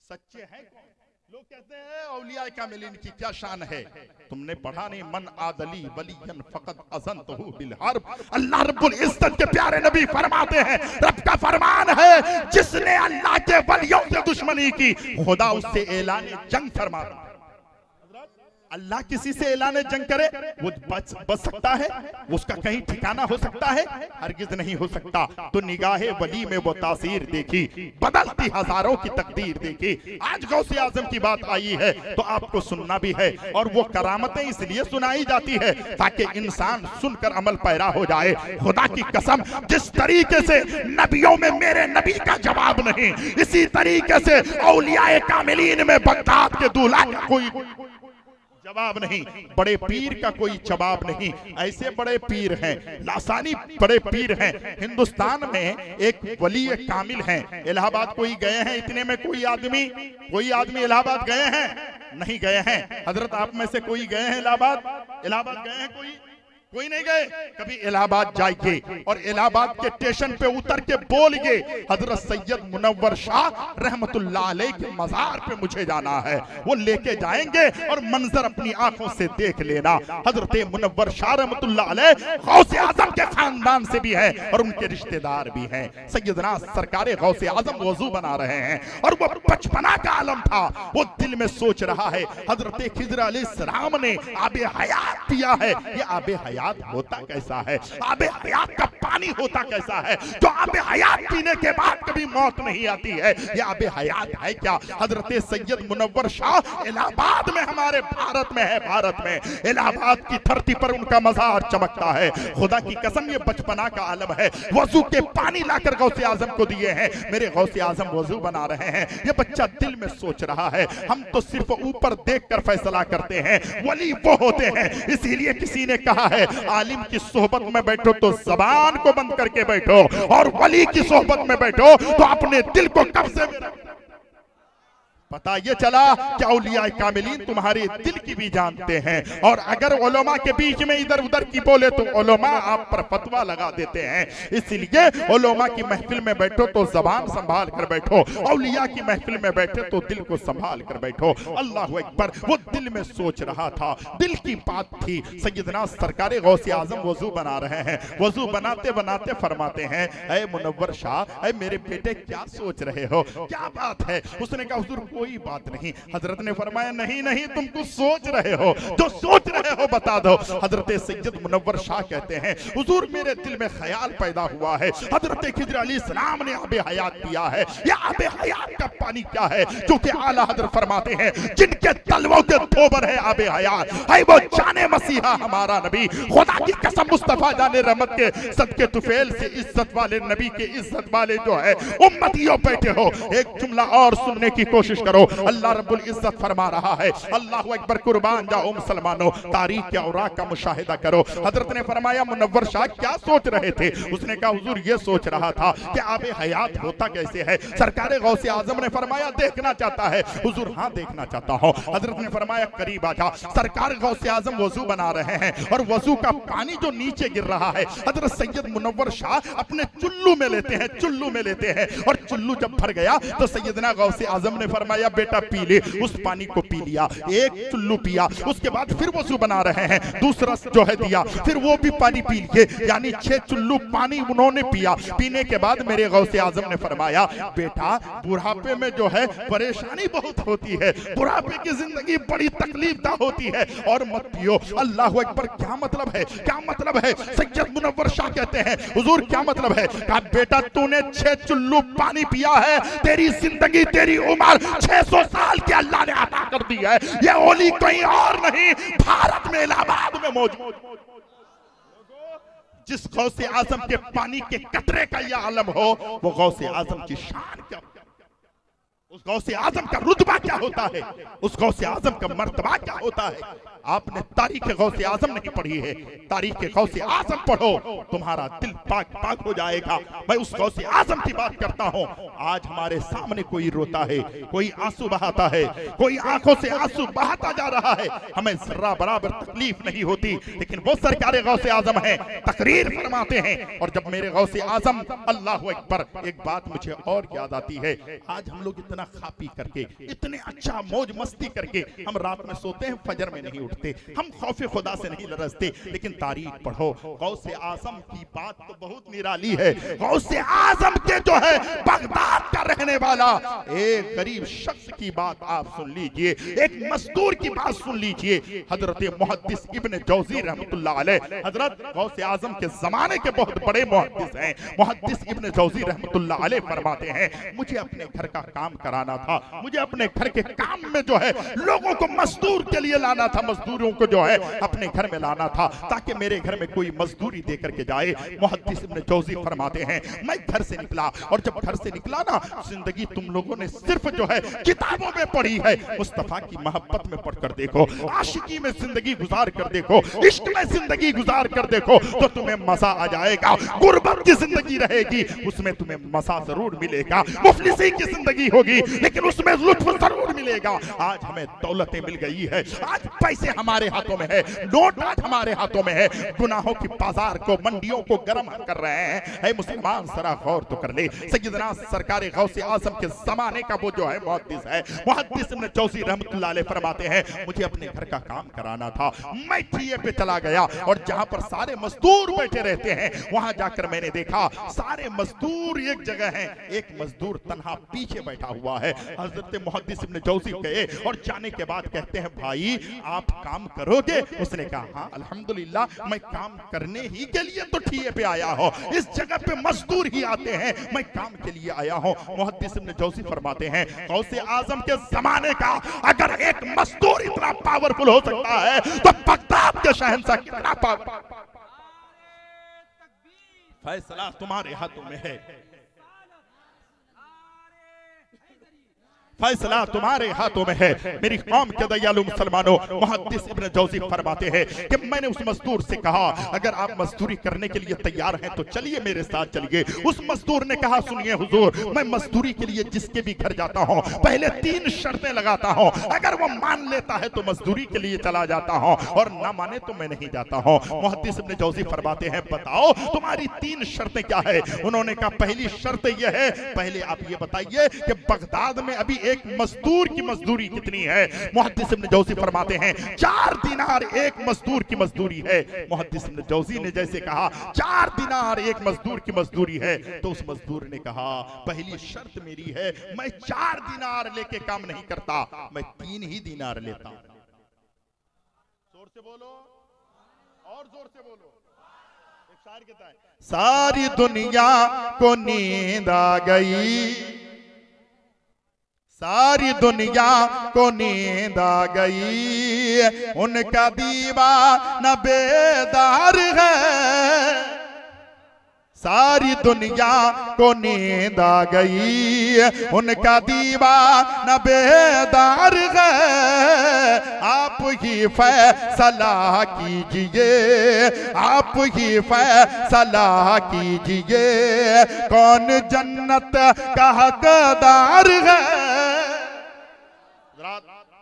सच्चे हैं कौन? लोग कहते हैं औलिया कामिलीन की क्या शान है। तुमने पढ़ा नहीं मन आदली वलियन फकत अज़नतहु बिल हर्ब। अल्लाह रब्बुल इज्जत के प्यारे नबी फरमाते हैं, रब का फरमान है जिसने अल्लाह के वलियों से दुश्मनी की खुदा उससे ऐलान जंग फरमाता है। अल्लाह किसी से ऐलान जंग करे वो बच सकता है? उसका कहीं ठिकाना हो सकता है? हरगिज नहीं हो सकता। तो निगाहे वली में वो तासीर देखी, बदलती हजारों की तकदीर देखी। आज गौसे आजम की बात आई है तो आपको सुनना भी है, और वो करामतें इसलिए सुनाई जाती है ताकि इंसान सुनकर अमल पैरा हो जाए। खुदा की कसम, जिस तरीके से नबियों में मेरे नबी का जवाब नहीं, इसी तरीके से औलियाए कामिलीन में बगदाद के दूल्हा का कोई जवाब नहीं, बड़े पीर का कोई जवाब नहीं। ऐसे बड़े पीर हैं, लासानी बड़े पीर हैं। हिंदुस्तान में एक वली कामिल हैं। इलाहाबाद कोई गए हैं? इतने में कोई आदमी इलाहाबाद गए हैं? नहीं गए हैं। हजरत आप में से कोई गए हैं इलाहाबाद? इलाहाबाद गए हैं? कोई नहीं गए। कभी इलाहाबाद जाइए और इलाहाबाद के स्टेशन पे उतर के बोलिए हजरत सैयद मुनव्वर शाह रहमतुल्लाह अलैह के मजार पे मुझे जाना है। वो लेके जाएंगे और मंजर अपनी आंखों से देख लेना। हजरत मुनव्वर शाह रहमतुल्लाह अलैह गौसे आजम के खानदान से भी है और उनके रिश्तेदार भी हैं। सैयदना सरकारे गौसे आजम वजू बना रहे हैं और वो बचपना का आलम था। वो दिल में सोच रहा है हजरत खिज़र अलैहिस्सलाम ने आबे हयात पिया है, ये आबे हयात होता कैसा है? आबे हयात का पानी होता कैसा है जो आबे हयात पीने के बाद कभी मौत नहीं आती है? ये आबे हयात है क्या? हजरत सैयद मुनव्वर शाह इलाहाबाद में, हमारे भारत में है। भारत में इलाहाबाद की धरती पर उनका मजार चमकता है। खुदा की कसम, ये बचपना का आलम है। वजू के पानी लाकर गौसे आजम को दिए हैं। मेरे गौसे आजम वजू बना रहे हैं। ये बच्चा दिल में सोच रहा है। हम तो सिर्फ ऊपर देखकर फैसला करते हैं, वली वो होते हैं। इसीलिए किसी ने कहा है आलिम की सोहबत में बैठो तो जबान को बंद करके बैठो, और वली की सोहबत में बैठो तो अपने दिल को कब्जे में रखो। पता ये चला कि औलिया कामिलीन तुम्हारे दिल की भी जानते हैं, और अगर उलमा के बीच में इधर उधर की बोले तो उलमा आप पर फतवा लगा देते हैं। इसलिए उलमा की महफिल में बैठो तो जबान संभाल कर बैठो, औलिया की महफिल में बैठे तो दिल को संभाल कर बैठो। अल्लाहु अकबर। वो दिल में सोच रहा था, दिल की बात थी। सैयदना सरकारे गौसे आजम वजू बना रहे हैं। वजू बनाते बनाते फरमाते हैं, ऐ मुनव्वर शाह, ऐ मेरे बेटे क्या सोच रहे हो, क्या बात है? उसने कहा हुजूर कोई बात नहीं। हजरत ने फरमाया नहीं नहीं, तुम कुछ सोच रहे हो, जो सोच रहे हो बता दो। हजरत सैयद मुनव्वर शाह कहते हैं हुजूर मेरे दिल में ख्याल पैदा हुआ है, हजरत खिजर अलैहिस्सलाम ने आबे हयात पिया है, या आबे हयात का पानी क्या है? क्योंकि आला हजरत फरमाते हैं जिनके तलवों के थोबर है आबे हयात, है वो जाने मसीहा हमारा नबी। खुदा की कसम मुस्तफा जाने रहमत के सदके तुफैल से इज्जत वाले नबी के इज्जत वाले जो है उम्मतियों बैठे हो, एक जुमला और सुनने की कोशिश करो। अल्लाह रब्बुल इज्जत फरमा रहा है, अल्लाहु अकबर, कुर्बान जाओ मुसलमानों, तारीख के औराक का मुशाहिदा करो। हजरत ने फरमाया मुनव्वर शाह क्या सोच रहे थे? उसने कहा हुजूर ये सोच रहा था कि आबे हयात होता कैसे है। सरकार गौसे आजम ने फरमाया देखना चाहता है? हुजूर हाँ देखना चाहता हूँ। हजरत ने फरमाया करीब आजा। सरकार गौसे आजम वजू बना रहे हैं और वजू का पानी जो नीचे गिर रहा है हजरत सैयद मुनव्वर शाह अपने चुल्लू में लेते हैं, चुल्लू में लेते हैं, और चुल्लू जब भर गया तो सैयदना गौसे आजम ने फरमाया बेटा पी ले। उस पानी को पी लिया, एक चुल्लू पिया, उसके बाद फिर वजू बना रहे हैं, दूसरा जो है दिया, फिर वो भी पानी पी लिए, यानी 6 चुल्लू पानी उन्होंने पिया। पीने के बाद मेरे गौसे आजम ने फरमाया बेटा बुढ़ापे में जो है परेशानी बहुत होती है, बुढ़ापे की जिंदगी बड़ी तकलीफदा होती है, और मत पियो। अल्लाह अकबर, क्या मतलब है? क्या मतलब है? सैयद मुनव्वर शाह कहते हैं हुजूर क्या मतलब है? कहा बेटा तूने 6 चुल्लू पानी पिया है, तेरी जिंदगी तेरी उम्र 600 साल के अल्लाह ने अता कर दी है। ये ओली कहीं और नहीं, भारत में इलाहाबाद में मौजूद। जिस गौसे आजम के पानी के कतरे का यह आलम हो, वो गौसे आजम की शान क्या, उस गौसे आजम का रुतबा क्या होता है, उस गौसे आजम का मर्तबा क्या होता है। आपने तारीख गौसे आजम नहीं पढ़ी है, तारीख गौसे आजम पढ़ो, तुम्हारा दिल पाक पाक हो जाएगा। मैं उस गौसे आजम की बात करता हूं। आज हमारे सामने कोई रोता है, कोई आंसू बहाता है, कोई आंखों से आंसू बहाता जा रहा है, हमें जर्रा बराबर तकलीफ नहीं होती, लेकिन वो सरकार गौसे आजम है, तकरीर फरमाते हैं। और जब मेरे गौसे आजम, अल्लाह अकबर, एक बात मुझे और याद आती है, आज हम लोग इतना खा पी करके, इतने अच्छा मौज मस्ती करके हम रात में सोते हैं, फजर में नहीं उठते, हम खौफे खुदा से नहीं लरजते। लेकिन तारीख पढ़ो, गौसे आजम की बात तो बहुत निराली है। गौसे आजम के जो है बगदाद का रहने वाला एक गरीब शख्स की बात आप सुन लीजिए, एक मजदूर की बात सुन लीजिए। हजरत मुहद्दिस इब्न जौजी रहमतुल्लाह अलैह, हजरत गौसे आजम के जमाने के बहुत बड़े मुहद्दिस हैं, मुहद्दिस इब्न जौजी रहमतुल्लाह अलैह फरमाते हैं मुझे अपने घर का काम कराना था, मुझे अपने घर के काम में जो है लोगों को मजदूर के लिए लाना था, मजदूरों को जो है अपने घर में लाना था ताकि मेरे घर में कोई मजदूरी दे करके जाए। मुहद्दिस इब्न जौजी फरमाते हैं मैं घर से निकला, और जब घर से निकला ना, जिंदगी तुम लोगों ने सिर्फ जो है किताबों में पढ़ी है, मुस्तफा की मोहब्बत में पढ़कर देखो, आशिकी में जिंदगी गुजार कर देखो, इश्क में जिंदगी गुजार कर देखो, तो तुम्हें मजा आ जाएगा। गुर्बत की जिंदगी रहेगी, उसमें तुम्हें मजा जरूर मिलेगा। मुफलिसी की जिंदगी होगी, लेकिन उसमें लुत्फ जरूर मिलेगा। आज हमें दौलतें मिल गई है, आज पैसे हमारे हाथों में है, नोट आज हमारे हाथों में है, गुनाहों की बाजार को, मंडियों को गर्म कर रहे हैं। ऐ मुसलमान जरा गौर तो कर ले, सैयदना सरकार गौसे आजम के जमाने का वो जो है मुहद्दिस है, मुहद्दिस इब्न जौजी रहमतुल्लाह अलैह फरमाते हैं मुझे अपने घर का काम कराना था। मैं ठिये पे चला गया, और जहां पर सारे मजदूर बैठे रहते हैं वहां जाकर मैंने देखा सारे मजदूर एक जगह हैं, एक मजदूर तन्हा पीछे बैठा हुआ है। हजरत मुहद्दिस इब्न जौजी गए और जाने के बाद कहते हैं भाई आप काम करोगे? उसने कहा हाँ अल्हम्दुलिल्लाह, मैं काम करने ही के लिए तो ठिये पे आया हूं, इस जगह पे मजदूर ही आते हैं, मैं काम के लिए आया हूं। मुहद्दिस इब्न जौजी फरमाते हैं गौसे आजम के जमाने का अगर एक मजदूर इतना पावरफुल हो सकता है तो बगदाद के शहंशाह कितना पावरफुल। फैसला तुम्हारे हाथों में है, फैसला तुम्हारे हाथों में है। मेरी कौम के दयालु मुसलमानों, मुहद्दिस इब्न जौजी फरमाते हैं कि मैंने उस मजदूर से कहा अगर आप मजदूरी करने के लिए तैयार हैं तो चलिए मेरे साथ चलिए। उस मजदूर ने कहा सुनिए हुजूर, मैं मजदूरी के लिए जिसके भी घर जाता हूं पहले 3 शर्तें लगाता हूं, अगर वो मान लेता है तो मजदूरी के लिए चला जाता हूं, और ना माने तो मैं नहीं जाता हूं। मुहद्दिस इब्न जौजी फरमाते हैं बताओ तुम्हारी 3 शर्तें क्या है? उन्होंने कहा पहली शर्त यह है, पहले आप ये बताइए कि बगदाद में अभी एक मजदूर की मजदूरी कितनी है? मुहद्दिस इब्न जौजी फरमाते हैं 4 दिनार एक मजदूर की मजदूरी है। मुहद्दिस इब्न जौजी ने जैसे कहा 4 दिनार एक मजदूर की मजदूरी है, तो उस मजदूर ने कहा पहली शर्त मेरी है, मैं 4 दिनार लेके काम नहीं करता, मैं 3 ही दिनार लेता। जोर से बोलो और जोर से बोलो। एक शायर कहता है सारी दुनिया को नींद आ गई, सारी दुनिया को नींद आ गई, उनका दीवाना बेदार है। सारी दुनिया को नींद आ गई, उनका दीवाना बेदार है। आप ही फैसला कीजिए, आप ही फैसला कीजिए, कौन जन्नत का हकदार है।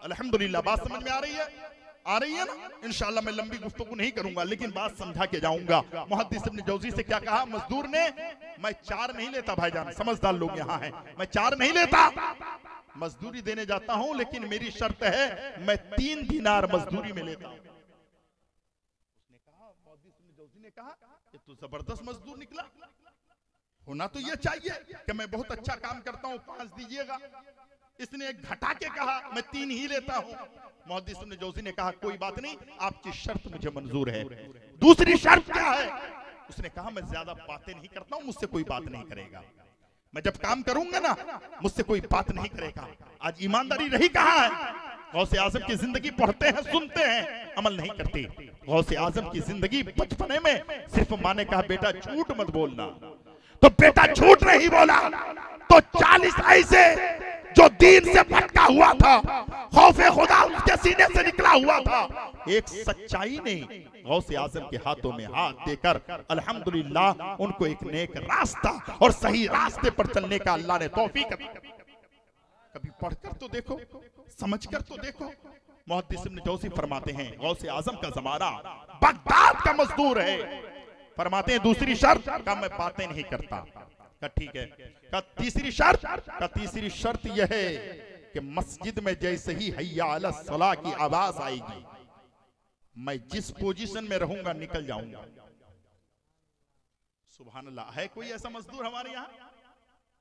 अल्हम्दुलिल्लाह बात समझ में आ रही है? आ रही है ना? इंशाअल्लाह मैं लंबी गुफ्तगू नहीं करूंगा, लेकिन बात समझा के जाऊंगा। मुहद्दिस इब्न जौजी से क्या कहा मजदूर ने? मैं 4 नहीं लेता भाईजान, समझदार लोग यहाँ हैं, मैं 4 नहीं लेता, मजदूरी देने जाता हूं, लेकिन मेरी शर्त है मैं 3 दिनार मजदूरी में लेता हूं। उसने कहा, मुहद्दिस इब्न जौजी ने कहा कि तू जबरदस्त मजदूर निकला, होना तो ये चाहिए कि मैं बहुत अच्छा काम करता हूं, 5 दीजिएगा। इसने घटा के कहा मैं 3 ही लेता हूं। मुहद्दिस इब्न जौजी ने कहा कोई बात नहीं, आपकी शर्त मुझे मंजूर है। दूसरी शर्त क्या है? उसने कहा मैं ज्यादा बातें नहीं करता हूं, मुझसे कोई बात नहीं करेगा, मैं जब काम करूंगा ना मुझसे कोई बात नहीं करेगा। आज ईमानदारी रही कहां है? गौसे आजम की जिंदगी पढ़ते हैं, सुनते हैं, अमल नहीं करते। गौसे आजम की जिंदगी बचपने में सिर्फ माँ ने कहा बेटा झूठ मत बोलना, तो बेटा झूठ नहीं बोला, तो 40 ऐसे जो दीन से भटका हुआ था, खौफे खुदा उसके सीने से निकला हुआ था, एक सच्चाई ने गौसे आजम के हाथों में हाथ देकर अल्हम्दुलिल्लाह उनको एक नेक रास्ता और सही रास्ते पर चलने का अल्लाह ने तौफीक दी। कभी पढ़कर तो देखो, समझकर तो देखो। मुहद्दिस इब्न जौजी फरमाते हैं गौसे आजम का जमाना बगदाद का मजदूर है। फरमाते हैं दूसरी शर्त का मैं बातें नहीं करता। का ठीक है। का तीसरी शर्त यह है कि मस्जिद में जैसे ही हय्या अला सलाह की आवाज आएगी, मैं जिस पोजीशन में रहूंगा निकल जाऊंगा। सुभान अल्लाह। है कोई ऐसा मजदूर हमारे यहाँ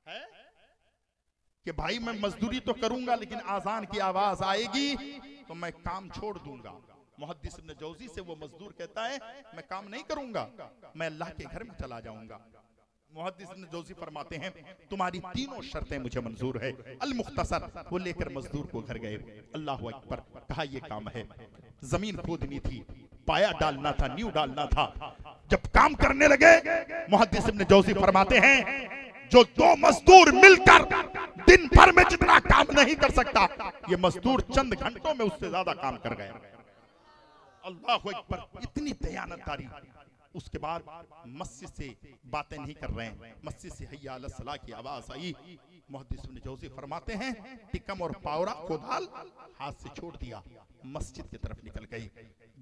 है कि भाई मैं मजदूरी तो करूंगा लेकिन आजान की आवाज आएगी तो मैं काम छोड़ दूंगा? मुहद्दिस इब्न जौजी से वो मजदूर कहता है मैं काम नहीं करूंगा, मैं अल्लाह के घर में चला जाऊंगा। मुहद्दिस इब्न जौजी फरमाते हैं तुम्हारी तीनों शर्तें मुझे मंजूर है। अल मुख्तसर, वो लेकर मजदूर को घर गए। अल्लाह अकबर कहा ये काम है। जमीन खोदनी थी, पाया डालना था, नींव डालना था। जब काम करने लगे मुहद्दिस इब्न जौजी फरमाते हैं जो 2 मजदूर मिलकर दिन भर में जितना काम नहीं कर सकता, ये मजदूर चंद घंटों में उससे ज्यादा काम कर गए। अल्लाह अकबर, इतनी दयानतदारी। उसके बाद मस्जिद से बातें नहीं कर रहे हैं, मस्जिद से हय्या अला सलाह की आवाज आई। मुहद्दिस इब्न जौजी फरमाते हैं टिकम और पावरा कोदाल हाथ से छोड़ दिया, मस्जिद की तरफ निकल गई।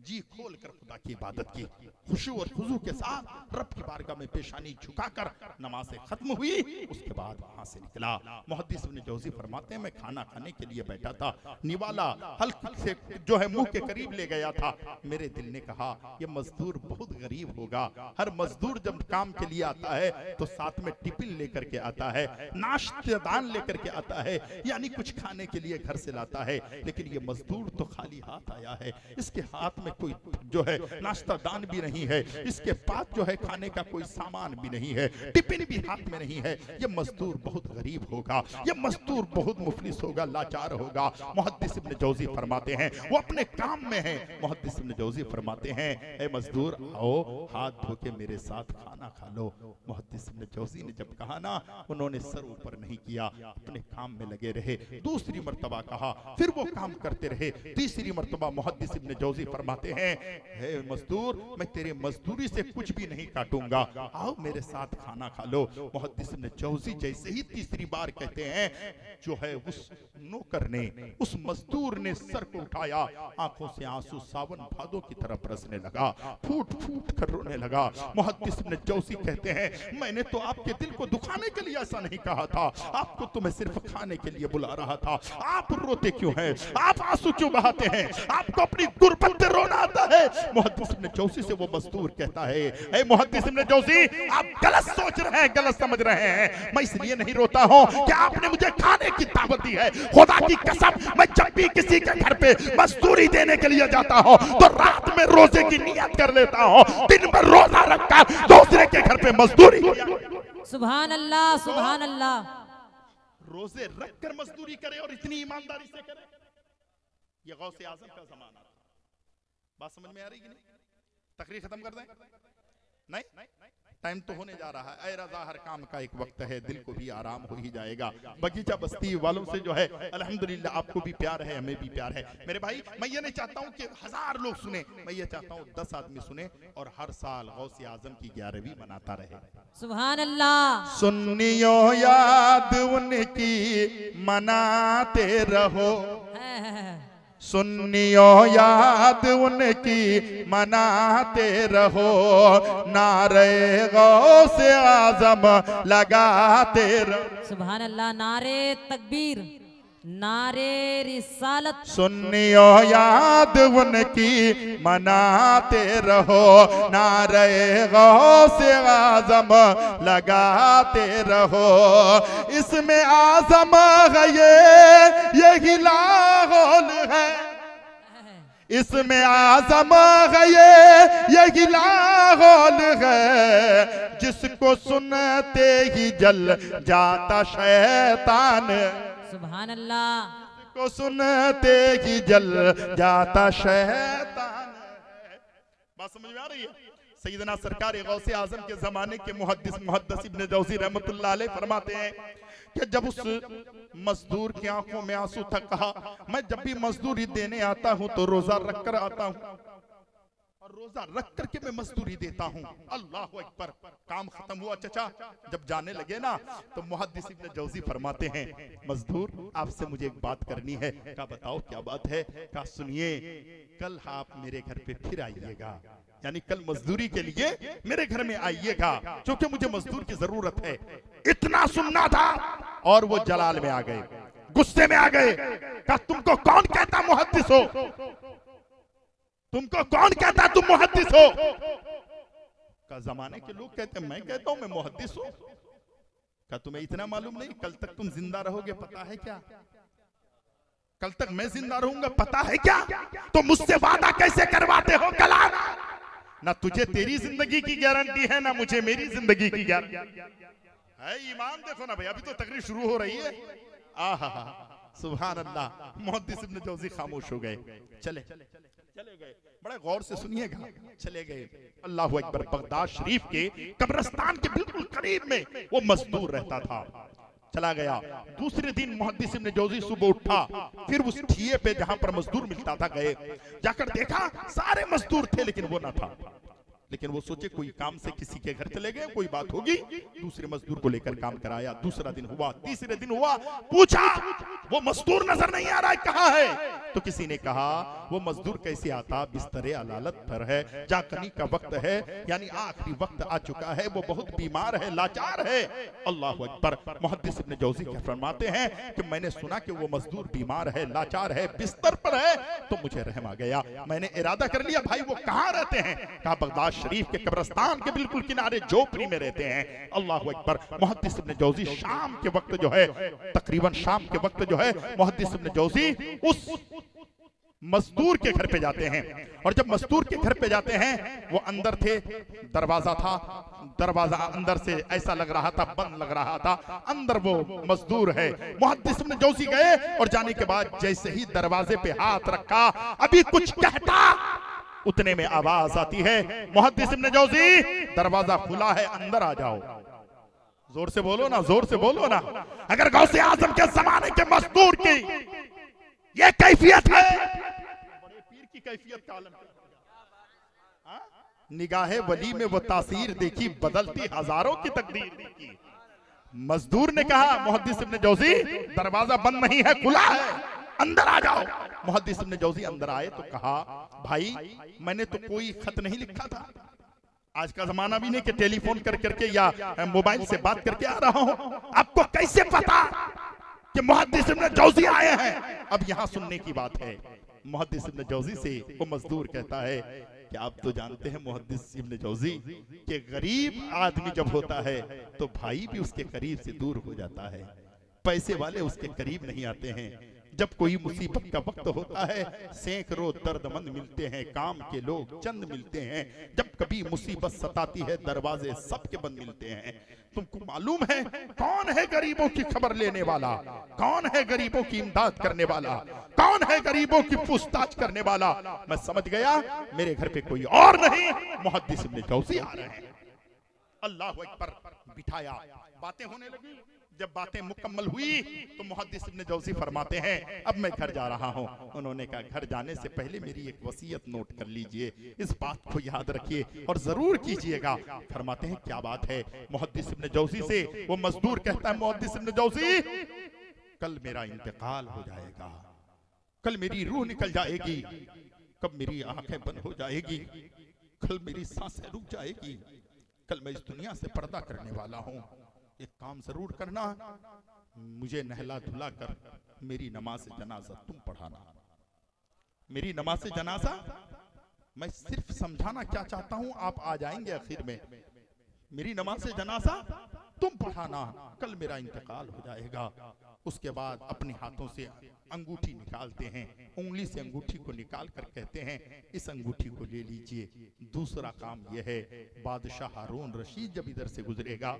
जी खोल कर खुदा की इबादत की, खुशू और खुजू के साथ रब की बारगाह में पेशानी झुकाकर नमाज़ें खत्म हुई। उसके बाद वहां से निकला। मुहद्दिस इब्न जौजी फरमाते हैं मैं खाना खाने के लिए बैठा था, निवाला हल्क से जो है मुंह के करीब ले गया था। मेरे दिल ने कहा ये मजदूर बहुत गरीब होगा। हर मजदूर जब काम के लिए आता है तो साथ में टिफिन लेकर के आता है, नाश्तेदान लेकर के आता है, यानी कुछ खाने के लिए घर से लाता है। लेकिन ये मजदूर तो खाली हाथ आया है, इसके हाथ में कोई जो है नाश्ता दान भी नहीं है, इसके पास जो है खाने का कोई सामान भी नहीं है, टिफिन भी हाथ में नहीं है। ये मजदूर बहुत गरीब होगा, ये मजदूर बहुत मुफलिस होगा, लाचार होगा। मुहद्दिस इब्न जौजी फरमाते हैं वो अपने काम में है। मुहद्दिस इब्न जौजी फरमाते हैं ए मजदूर आओ हाथ धो के मेरे साथ खाना खा लो। मुहद्दिस इब्न जौजी ने जब कहा ना, उन्होंने सर ऊपर नहीं किया, अपने काम में लगे रहे। दूसरी मर्तबा कहा, फिर वो काम करते रहे। तीसरी मर्तबा मुहद्दिस इब्न जौजी फरमाते फरमाते हैं, हे मजदूर, मैं तेरे मजदूरी से कुछ भी नहीं काटूंगा, आओ मेरे साथ खाना खा लो। मुहद्दिस इब्न जौजी जैसे ही तीसरी बार कहते हैं, जो है उस नौकर ने, उस मजदूर ने सर को उठाया, आंखों से आंसू सावन भादों की तरह बरसने लगा, फूट फूट कर रोने लगा। मुहद्दिस इब्न जौजी कहते हैं, मैंने तो आपके दिल को दुखाने के लिए ऐसा नहीं कहा था, आपको तो मैं सिर्फ खाने के लिए बुला रहा था। आप रोते क्यों हैं? आप आंसू क्यों बहाते हैं? आपको अपनी गुर्बत पे रोना आता है? मुहद्दिस इब्न जौजी से वो मजदूर कहता है, ए मुहद्दिस इब्न जौजी, आप गलत सोच रहे हैं, गलत समझ रहे हैं। मैं इसलिए नहीं रोता हूं कि आपने मुझे खाने की दावत दी है। खुदा की कसम, मैं जब भी किसी के घर पे मजदूरी देने के लिए जाता हूं तो रात में रोजे की नियत कर लेता हूं, दिन भर रोजा रखकर दूसरे के घर पे मजदूरी। सुभान अल्लाह, सुभान अल्लाह। रोजे रखकर मजदूरी करे और इतनी ईमानदारी से करे, ये गौसे आजम का जमाना था। बात समझ में आ रही कि नहीं? तकरीर खत्म कर दें? नहीं, टाइम तो होने जा रहा है। ऐ रज़ा, हर काम का एक वक्त है, दिल को भी आराम हो ही जाएगा। बगीचा बस्ती वालों से जो है अल्हम्दुलिल्लाह आपको भी प्यार है, हमें भी प्यार है। मेरे भाई, मैं ये नहीं चाहता हूँ कि 1000 लोग सुने, मैं ये चाहता हूँ 10 आदमी सुने और हर साल गौसे आजम की 11वीं मनाता रहे। सुभान अल्लाह। सुन्नियों याद उनकी मनाते रहो, सुन्नियों याद उनकी मनाते रहो, नारे गौसे आजम लगाते रहो। सुभान अल्लाह। नारे तकबीर, नारे रिसालत। सुन्नियों याद उनकी मनाते रहो, नारे गौसे आजम लगाते रहो। इसमें आजम है यही लाहौल है, इसमें आजम है यही लाहौल है, जिसको सुनते ही जल जाता शैतान। सुभान अल्लाह। को सुनते ही जल जाता शैतान। बात समझ में आ रही है? सैयदना सरकार गौसे आजम के जमाने के मुहद्दिस इब्न जौजी रहमतुल्लाह अलैह फरमाते हैं कि जब उस मजदूर की आंखों में आंसू था, कहा मैं जब भी मजदूरी देने आता हूं तो रोजा रख कर आता हूं और रोजा रख करके मैं मजदूरी देता हूं। अल्लाह अकबर। काम खत्म हुआ चचा, जब जाने लगे ना तो मुहद्दिस इब्न जौजी फरमाते हैं, मजदूर आपसे मुझे एक बात करनी है। कहा बताओ क्या बात है? कहा सुनिए, कल आप मेरे घर पे फिर आइएगा, यानी कल मजदूरी के लिए मेरे घर में आइएगा, क्योंकि मुझे मजदूर की जरूरत है। इतना सुनना था और वो जलाल में आ गए, गुस्से में आ गए। कहा तुमको कौन कहता मुहद्दिस हो? तुमको कौन कहता तुम मुहद्दिस हो? का जमाने के लोग कहते हैं मैं कहता हूं मैं मुहद्दिस हूं। का तुम्हें इतना मालूम नहीं कल तक तुम जिंदा रहोगे? पता है क्या? कल तक मैं जिंदा रहूंगा पता है क्या? तो मुझसे वादा कैसे करवाते हो? कलाम ना तुझे तेरी जिंदगी की गारंटी है, ना मुझे मेरी जिंदगी की गारंटी है। ईमान देखो ना भाई, अभी तो तकरीर शुरू हो रही है। आहा, सुभान अल्लाह। मुहद्दिस इब्न जौजी खामोश हो गए, चले गए। बड़े गौर से सुनिएगा, चले गए। अल्लाह अकबर। बगदाद शरीफ के कब्रिस्तान के बिल्कुल करीब में वो मजदूर रहता था, चला गया। दूसरे दिन मुहद्दिस इब्न जौजी सुबह उठा, फिर उस ठिये पे जहां पर मजदूर मिलता था गए, जाकर देखा सारे मजदूर थे लेकिन वो ना था। लेकिन वो सोचे कोई काम से किसी के घर चले गए, कोई बात होगी। दूसरे मजदूर को लेकर काम कराया। दूसरा दिन हुआ, तीसरे दिन हुआ, पूछा वो मजदूर नजर नहीं आ रहा है, कहाँ है? तो किसी ने कहा वो मजदूर कैसे आता, बिस्तरे अलालत पर है, जाकनी का वक्त है, यानी आखिरी वक्त आ चुका है, वो बहुत बीमार है, लाचार है। अल्लाह अकबर। मुहद्दिस इब्न जौजी क्या फरमाते हैं कि मैंने सुना कि वो मजदूर बीमार है, लाचार है, बिस्तर पर है, तो मुझे रहम आ गया। मैंने इरादा कर लिया भाई वो कहाँ रहते हैं? कहा बगदाद शरीफ के कब्रिस्तान के बिल्कुल किनारे झोपड़ी में रहते हैं। अल्लाह अकबर। मुहद्दिस इब्न जौजी शाम के वक्त जो है, तकरीबन शाम के वक्त जो है, मुहद्दिस इब्न जौजी उस मजदूर के घर पे जाते हैं। और जब मजदूर के घर पे जाते हैं, वो अंदर थे, दरवाजा था, दरवाजा अंदर से ऐसा लग रहा था, बंद लग रहा था, अंदर वो मजदूर है। मुहद्दिस इब्न जौजी गए और जाने के बाद जैसे ही दरवाजे पे हाथ रखा, अभी कुछ कहता, उतने में आवाज आती है, मुहद्दिस इब्न जौजी दरवाजा खुला है, अंदर आ जाओ। जोर से बोलो ना, जोर से बोलो ना। अगर गौसे आजम के जमाने के मजदूर की ये कैफियत है, बड़े पीर की कैफियत का आलम कर दिया। हाँ? निगाहे वली में वो तासीर देखी, बदलती हजारों की तकदीर देखी। मजदूर ने कहा मुहद्दिस इब्न जौजी दरवाजा बंद नहीं है, खुला है, अंदर आ जाओ। मुहद्दिस इब्न जौजी अंदर आए तो कहा भाई मैंने तो कोई खत नहीं लिखा था, आज का जमाना भी नहीं कि टेलीफोन कर करके या मोबाइल से बात करके आ रहा हूं, आपको कैसे पता कि मुहद्दिस इब्न जौजी आए हैं? अब यहां सुनने की बात है। मुहद्दिस इब्न जौजी से वो मजदूर कहता है कि आप तो जानते हैं मुहद्दिस इब्न जौजी कि गरीब आदमी जब होता है तो भाई भी उसके करीब से दूर हो जाता है, पैसे वाले उसके करीब नहीं आते हैं। जब कोई मुसीबत का वक्त होता है सैकड़ों दर्दमंद मिलते हैं, काम के लोग चंद मिलते हैं। जब कभी मुसीबत सताती है दरवाजे सबके बंद मिलते हैं। तुमको मालूम है कौन है गरीबों की खबर लेने वाला, कौन है गरीबों की इमदाद करने वाला, कौन है गरीबों की पूछताछ करने वाला? मैं समझ गया मेरे घर पे कोई और नहीं, मुहद्दिस इब्न जौजी आ रहे हैं। अल्लाह अकबर, बिठाया, बातें होने लगी। जब बातें मुकम्मल हुई तो मुहद्दिस इब्न जौजी फरमाते हैं अब मैं घर जा रहा हूं। उन्होंने कहा घर जाने से पहले मेरी एक वसीयत नोट कर लीजिए, इस बात को याद रखिए और जरूर कीजिएगा। फरमाते हैं क्या बात है? मुहद्दिस इब्न जौजी से वो मजदूर कहता है मुहद्दिस इब्न जौजी कल मेरा इंतकाल हो जाएगा, कल मेरी रूह निकल जाएगी, कब मेरी आंखें बंद हो जाएगी, कल मेरी सांसें रुक जाएगी, कल मैं इस दुनिया से पर्दा करने वाला हूं। एक काम जरूर करना, मुझे नहला धुला कर मेरी नमाज जनाजा तुम पढ़ाना। मेरी नमाज जनाजा मैं सिर्फ समझाना क्या चाहता हूं, आप आ जाएंगे आखिर में। मेरी नमाज जनाजा तुम पढ़ाना, कल मेरा इंतकाल हो जाएगा। उसके बाद अपने हाथों से अंगूठी निकालते हैं, उंगली से अंगूठी को निकाल कर कहते हैं इस अंगूठी को ले लीजिए। दूसरा काम यह है बादशाह हारून रशीद जब इधर से गुजरेगा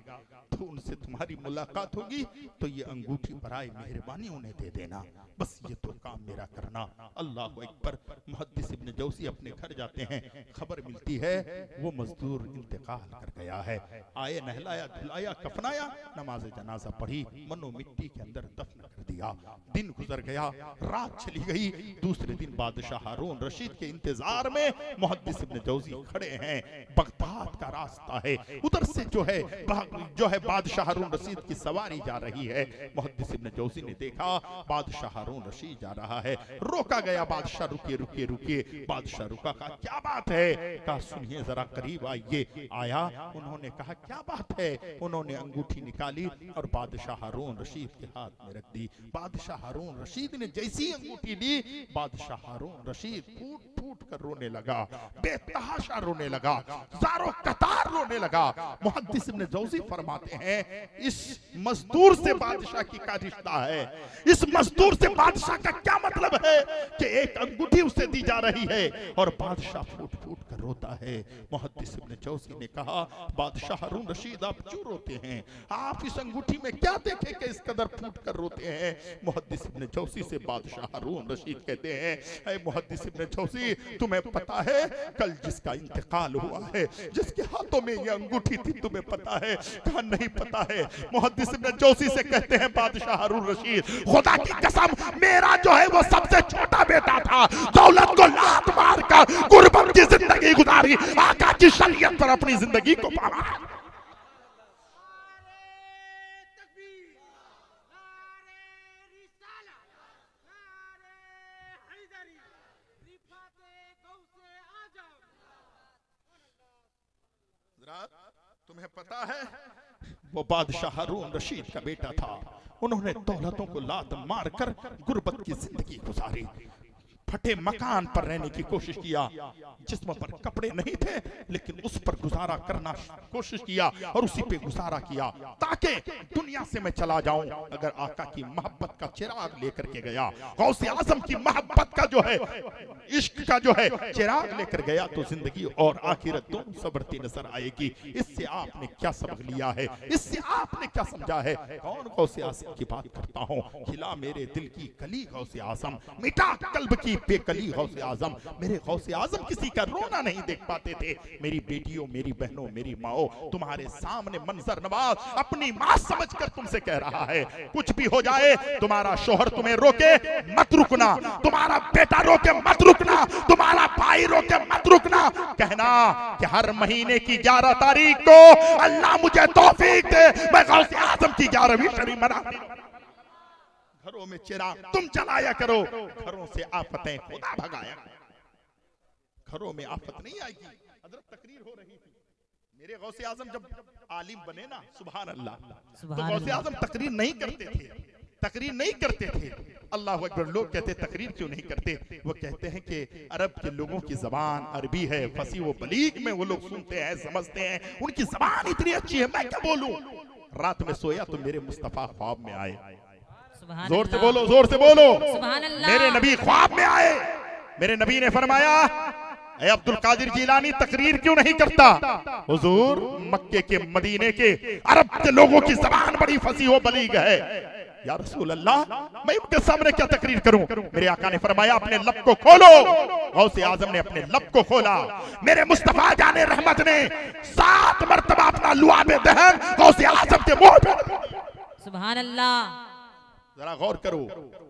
तो उनसे तुम्हारी मुलाकात होगी तो ये अंगूठी बराए मेहरबानी उन्हें दे देना, बस ये तो काम मेरा करना। अल्लाह अकबर। मुहद्दिस इब्न जौजी अपने घर जाते हैं, खबर मिलती है वो मजदूर इंतकाल कर गया है। आए, नहलाया धुलाया कफनाया, नमाज जनाजा पढ़ी, मनो मिट्टी के अंदर दफन कर दिया। दिन गुजर गया, रात चली गई। दूसरे दिन बादशाह हारून रशीद के इंतजार में मुहद्दिस इब्न जौजी खड़े हैं। बगदाद का रास्ता है, उधर से जो है बादशाह हारून रशीद की सवारी जा रही है। मुहद्दिस इब्न जौजी ने देखा बादशाह हारून रशीद जा रहा है, रोका गया। बादशाह रुकिए रुकिए रुकिए। बादशाह रुका, कहा क्या बात है? कहा सुनिए जरा करीब आइए। आया, उन्होंने कहा क्या बात है? उन्होंने अंगूठी निकाली और बादशाह हारून रशीद के हाथ में रख दी। बादशाह हारून रशीद ने जैसी अंगूठी ली, बादशाह हारून रशीद फूट फूट कर रोने लगा, बेतहाशा रोने लगा, ज़ारो कतार रोने लगा। मुहद्दिस इब्न जौजी फरमाते हैं इस मजदूर से बादशाह की क्या रिश्ता है? इस मजदूर से बादशाह का क्या मतलब है कि एक अंगूठी उसे दी जा रही है और बादशाह फूट फूट कर रोता है। मुहद्दिस इब्न जौजी ने कहा बादशाह हारून रशीद आप क्यों रोते हैं? आप इस अंगूठी में क्या देखे कि इस कदर फूट कर रोते हैं? मुहद्दिस इब्न जौजी से बादशाह हारून रशीद कहते हैं ऐ मुहद्दिस इब्न जौजी तुम्हें पता है कल जिसका इंतकाल हुआ है, जिसके हाथों में ये अंगूठी थी, तुम्हें पता है? कहा नहीं पता है। मुहद्दिस इब्न जौजी से कहते हैं बादशाह हारून रशीद खुदा की कसम मेरा जो है वो सबसे छोटा बेटा था, दौलत को लात मार कर गुर्बत की जिंदगी गुजारी, आका की शरीयत पर अपनी जिंदगी को पावा। तुम्हें पता है वो बादशाह हारून रशीद का बेटा था, उन्होंने दौलतों को लात मारकर गुर्बत की जिंदगी गुजारी, फटे मकान पर रहने की कोशिश किया, जिस्म पर कपड़े नहीं थे लेकिन उस पर गुजारा करना कोशिश किया और उसी पे गुजारा किया ताकि दुनिया से मैं चला जाऊं। अगर आका की मोहब्बत का चिराग लेकर के गया, गौसे आजम की मोहब्बत का जो है इश्क का जो है चिराग लेकर गया तो जिंदगी और आखिरत दोनों संवरती नजर आएगी। इससे आपने क्या सबक लिया है? इससे आपने क्या समझा है? कौन गौसे आजम की बात करता हूँ? खिला मेरे दिल की कली गौसे आजम, मिटा कल्ब की बेकली गौसे आजम। मेरे गौसे आजम किसी का रोना नहीं देख पाते थे। मेरी बेटियों, मेरी बहनों, मेरी माओ, तुम्हारे सामने मंजर नवाज अपनी मां समझकर तुमसे कह रहा है कुछ भी हो जाए तुम्हारा शोहर तुम्हें रोके मत रुकना, तुम्हारा बेटा रोके मत रुकना, तुम्हारा भाई रोके मत रुकना, कहना कि हर महीने की 11 तारीख को अल्लाह मुझे तौफीक दे, मैं गौसे आजम की 11वीं शरीफ मना। घरों में चिराग तुम जलाया करो, घरों से आफतें खुदा भगाया, घरों में आफत नहीं आएगी। हजरत तकरीर हो रही थी, मेरे गौसे आजम जब आलिम बने ना, सुभान अल्लाह, तो गौसे आजम तकरीर नहीं करते थे, तकरीर नहीं करते थे। अल्लाह अकबर। लोग कहते तकरीर क्यों नहीं करते? वो कहते हैं कि अरब के लोगों की जबान अरबी है, फसी व बलीग में वो लोग सुनते हैं, समझते हैं, उनकी जबान इतनी अच्छी है, मैं क्या बोलूं। रात में सोया तो मेरे मुस्तफा ख्वाब में आए, जोर से बोलो, जोर से बोलो, मेरे नबी ख्वाब में आए। मेरे नबी ने फरमाया, ऐ अब्दुल कादिर जिलानी तकरीर क्यों नहीं करता? हुजूर, मक्के के मदीने के अरब के लोगों की जबान बड़ी फसी हो बलीग है, या रसूल अल्लाह, मैं उनके सामने क्या तकरीर करूं? मेरे आका ने फरमाया, अपने लब को खोलो। गौसे आजम ने अपने लब को खोला। मेरे मुस्तफा जाने रहमत ने 7 मरतबा अपना लुआबे दहन गौसे आजम के मुंह पे, सुभान अल्लाह। जरा गौर करो,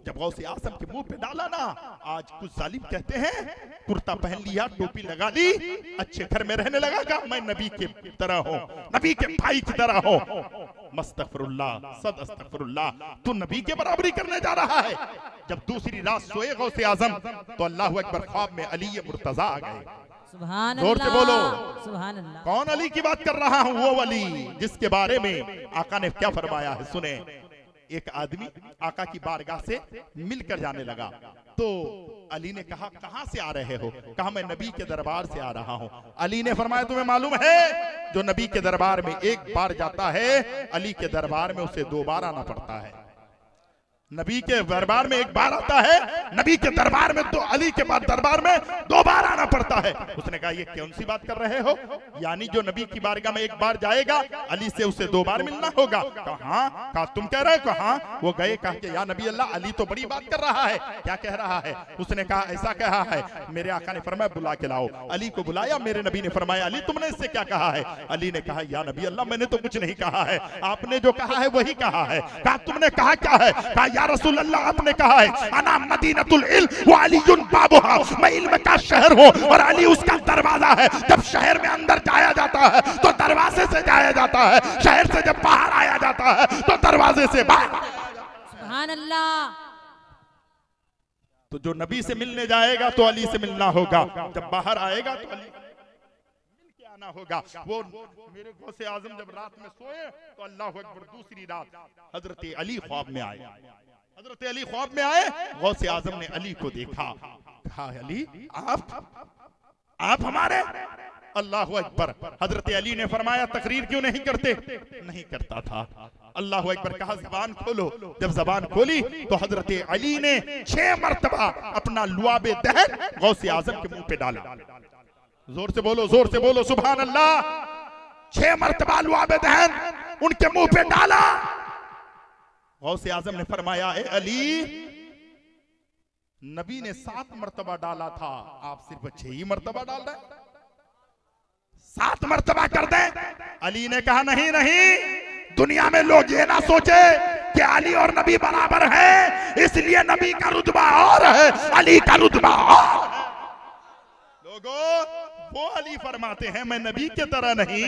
जब गौसे आजम के मुंह पे डाला ना, आज कुछ जालिम कहते हैं कुर्ता पहन लिया, टोपी लगा ली, अच्छे घर में रहने लगा, का मैं नबी के तरह हूं, नबी के भाई की तरह हूं। मस्तगफिरुल्लाह, सद अस्तगफिरुल्लाह, तू नबी के बराबरी करने जा रहा है। जब दूसरी रात सोए गौसे आजम, तो अल्लाह अकबर, ख्वाब में अली मुर्तजा आ गए। सुभान जोर से बोलो, सुभान अल्लाह। कौन अली की बात कर रहा हूं? वो अली जिसके बारे में आका ने क्या फरमाया है, सुने। एक आदमी आका की बारगाह से मिलकर जाने लगा, तो अली ने कहा, कहां से आ रहे हो? कहा, मैं नबी के दरबार से आ रहा हूं। अली ने फरमाया, तुम्हें मालूम है, जो नबी के दरबार में एक बार जाता है, अली के दरबार में उसे 2 बार आना पड़ता है। नबी के दरबार में एक बार आता है, नबी के दरबार में तो अली के बाद दरबार में 2 बार आना पड़ता है। उसने कहा, ये कौन सी बात कर रहे हो? यानी जो नबी की बारगाह में एक बार जाएगा, अली से उसे 2 बार मिलना होगा। कहा, कहा तुम कह रहे हो? कहा, वो गए, कहा कि या नबी अल्लाह, अली तो बड़ी बात कर रहा है। क्या कह रहा है? उसने कहा, ऐसा कहा है। मेरे आका ने फरमाया, बुला के लाओ। अली को बुलाया। मेरे नबी ने फरमाया, अली तुमने इससे क्या कहा है? अली ने कहा, या नबी अल्लाह, मैंने तो कुछ नहीं कहा है, आपने जो कहा है वही कहा है। कहा, तुमने कहा क्या है? कहा, या रसूल अल्लाह, आपने कहा है, अना मदीनतुल इल्म व अलीयुन बाबुहा, मैं इल्म का शहर हूं और अली उसका दरवाजा है। जब शहर में अंदर जाया जाता है तो दरवाजे से जाया जाता है, शहर से जब बाहर आया जाता है तो दरवाजे से बाहर। सुभान अल्लाह। तो जो नबी से मिलने जाएगा तो अली से मिलना होगा, जब बाहर आएगा तो अली आना होगा। वो मेरे गौसे आजम जब रात में सोए तो अल्लाह अकबर, दूसरी रात हजरत अली ख्वाब में आए। हजरत अली ख्वाब में आए, गौसे आजम ने अली को देखा, कहा, अली आप हमारे? अल्लाह अकबर। हजरत अली ने फरमाया, तकरीर क्यों नहीं करते? नहीं करता था। अल्लाह अकबर। कहा, जबान खोलो। जब जबान खोली तो हजरत अली ने 6 मरतबा अपना लुआबे दहन गौसे आजम के मुंह पे डाला। जोर से बोलो, जोर से बोलो, सुभान अल्लाह। 6 मरतबा लुआबे दहन उनके मुंह पे डाला। गौसे आजम ने फरमाया, ए अली, नबी ने 7 मरतबा डाला था, आप सिर्फ 6 ही मरतबा डाल रहे हैं, 7 मरतबा कर दें। अली ने कहा, नहीं नहीं, दुनिया में लोग ये ना सोचे कि अली और नबी बराबर हैं, इसलिए नबी का रुतबा और है, अली का रुतबा और है। लोगों, वो अली फरमाते हैं, मैं नबी के तरह नहीं।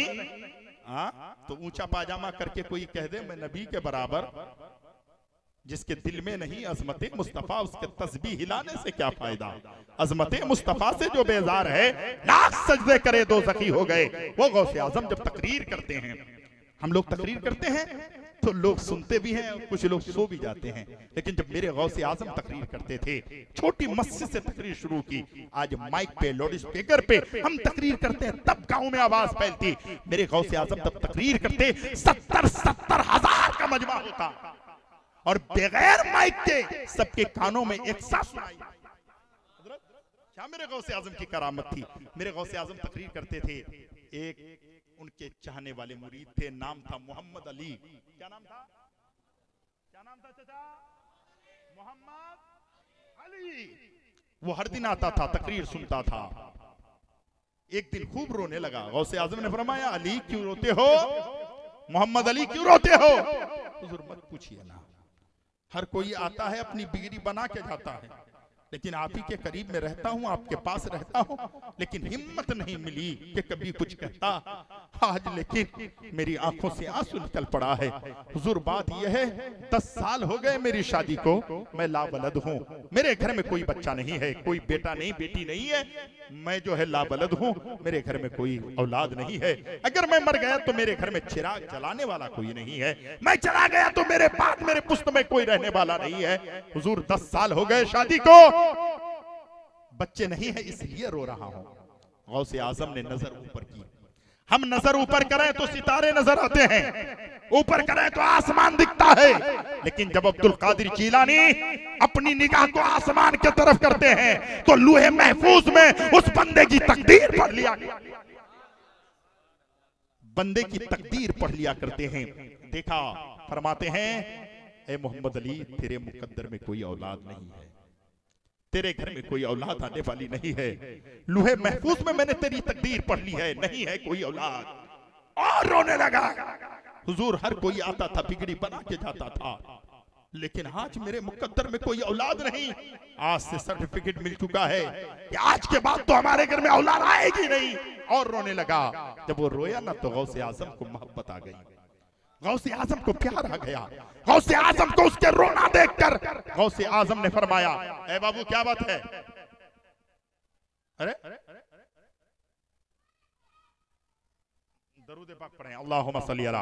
तो ऊंचा पाजामा करके कोई कह दे मैं नबी के बराबर, जिसके दिल में नहीं अजमत मुस्तफा, उसके तस्बीह हिलाने से क्या फायदा? अजमत मुस्तफा से जो बेजार है, लाख सजदे करे दो ज़खी हो गए। वो गौसे आजम जब तकरीर करते हैं, हम लोग तकरीर करते हैं तो लोग सुनते भी हैं, कुछ लोग सो भी जाते हैं। लेकिन जब मेरे गौसे आजम तकरीर करते थे, छोटी मस्जिद से तकरीर शुरू की, आज माइक पे, लाउड स्पीकर पे हम तकरीर करते हैं, तब गांव में आवाज फैलती। मेरे गौसे आजम तब तकरीर करते, 70 हजार का मजमा होता और बगैर माइक के सबके कानों में एक साथ सुनाई। क्या मेरे गौसे आजम की करामत थी। मेरे गौसे आजम तकरीर करते थे, एक उनके चाहने वाले मुरीद थे, नाम था मोहम्मद अली। क्या नाम था? क्या नाम था चाचा? मोहम्मद अली। वो हर दिन आता था, तकरीर सुनता था। एक दिन खूब रोने लगा। गौसे आजम ने फरमाया, अली क्यों रोते हो? मोहम्मद अली क्यों रोते हो? हुजूर मत पूछिए ना, हर कोई आता है अपनी बिगड़ी बना के जाता है, लेकिन आप ही के करीब में रहता हूं, आपके पास रहता हूं, लेकिन हिम्मत नहीं मिली कि कभी कुछ कहता। आज लेकिन मेरी आंखों से आंसू निकल पड़ा है। हुजूर बात यह है, 10 साल हो गए मेरी शादी को, मैं लावलद हूं, मेरे घर में कोई बच्चा नहीं है, कोई बेटा नहीं, बेटी नहीं है, मैं जो है लावलद हूं, मेरे घर में कोई औलाद नहीं है। अगर मैं मर गया तो मेरे घर में चिराग जलाने वाला कोई नहीं है, मैं चला गया तो मेरे बाद मेरे पुश्त में कोई रहने वाला नहीं है। हुजूर 10 साल हो गए शादी को, बच्चे नहीं है, इसलिए रो रहा हूं। गौसे आजम ने नजर ऊपर की। हम नजर ऊपर करें तो सितारे नजर आते हैं, ऊपर करें तो आसमान दिखता है, लेकिन जब अब्दुल कादिर जीलानी अपनी निगाह को आसमान की तरफ करते हैं तो लूहे महफूज में उस बंदे की तकदीर पढ़ लिया, बंदे की तकदीर पढ़ लिया करते हैं। देखा, फरमाते हैं, ए मोहम्मद अली, तेरे मुकद्दर में कोई औलाद नहीं है, तेरे घर में कोई औलाद आने वाली नहीं है। लूहे महफूज में मैंने तेरी तकदीर पढ़ ली है, नहीं है कोई औलाद। और रोने लगा। हुजूर हर कोई आता था, बिगड़ी बना के जाता था, लेकिन आज मेरे मुकद्दर में कोई औलाद नहीं। आज से सर्टिफिकेट मिल चुका है कि आज के बाद तो हमारे घर में औलाद आएगी नहीं। और रोने लगा। जब वो रोया ना तो गौसे आजम को मोहब्बत आ गई, गौसे आजम को प्यार आ गया। गौसे आजम को उसके रोना देखकर गौसे आजम ने फरमाया, ए बाबू क्या बात है? अरे दरूद पाक पढ़ें। अल्लाहुम्मा सल्ली अला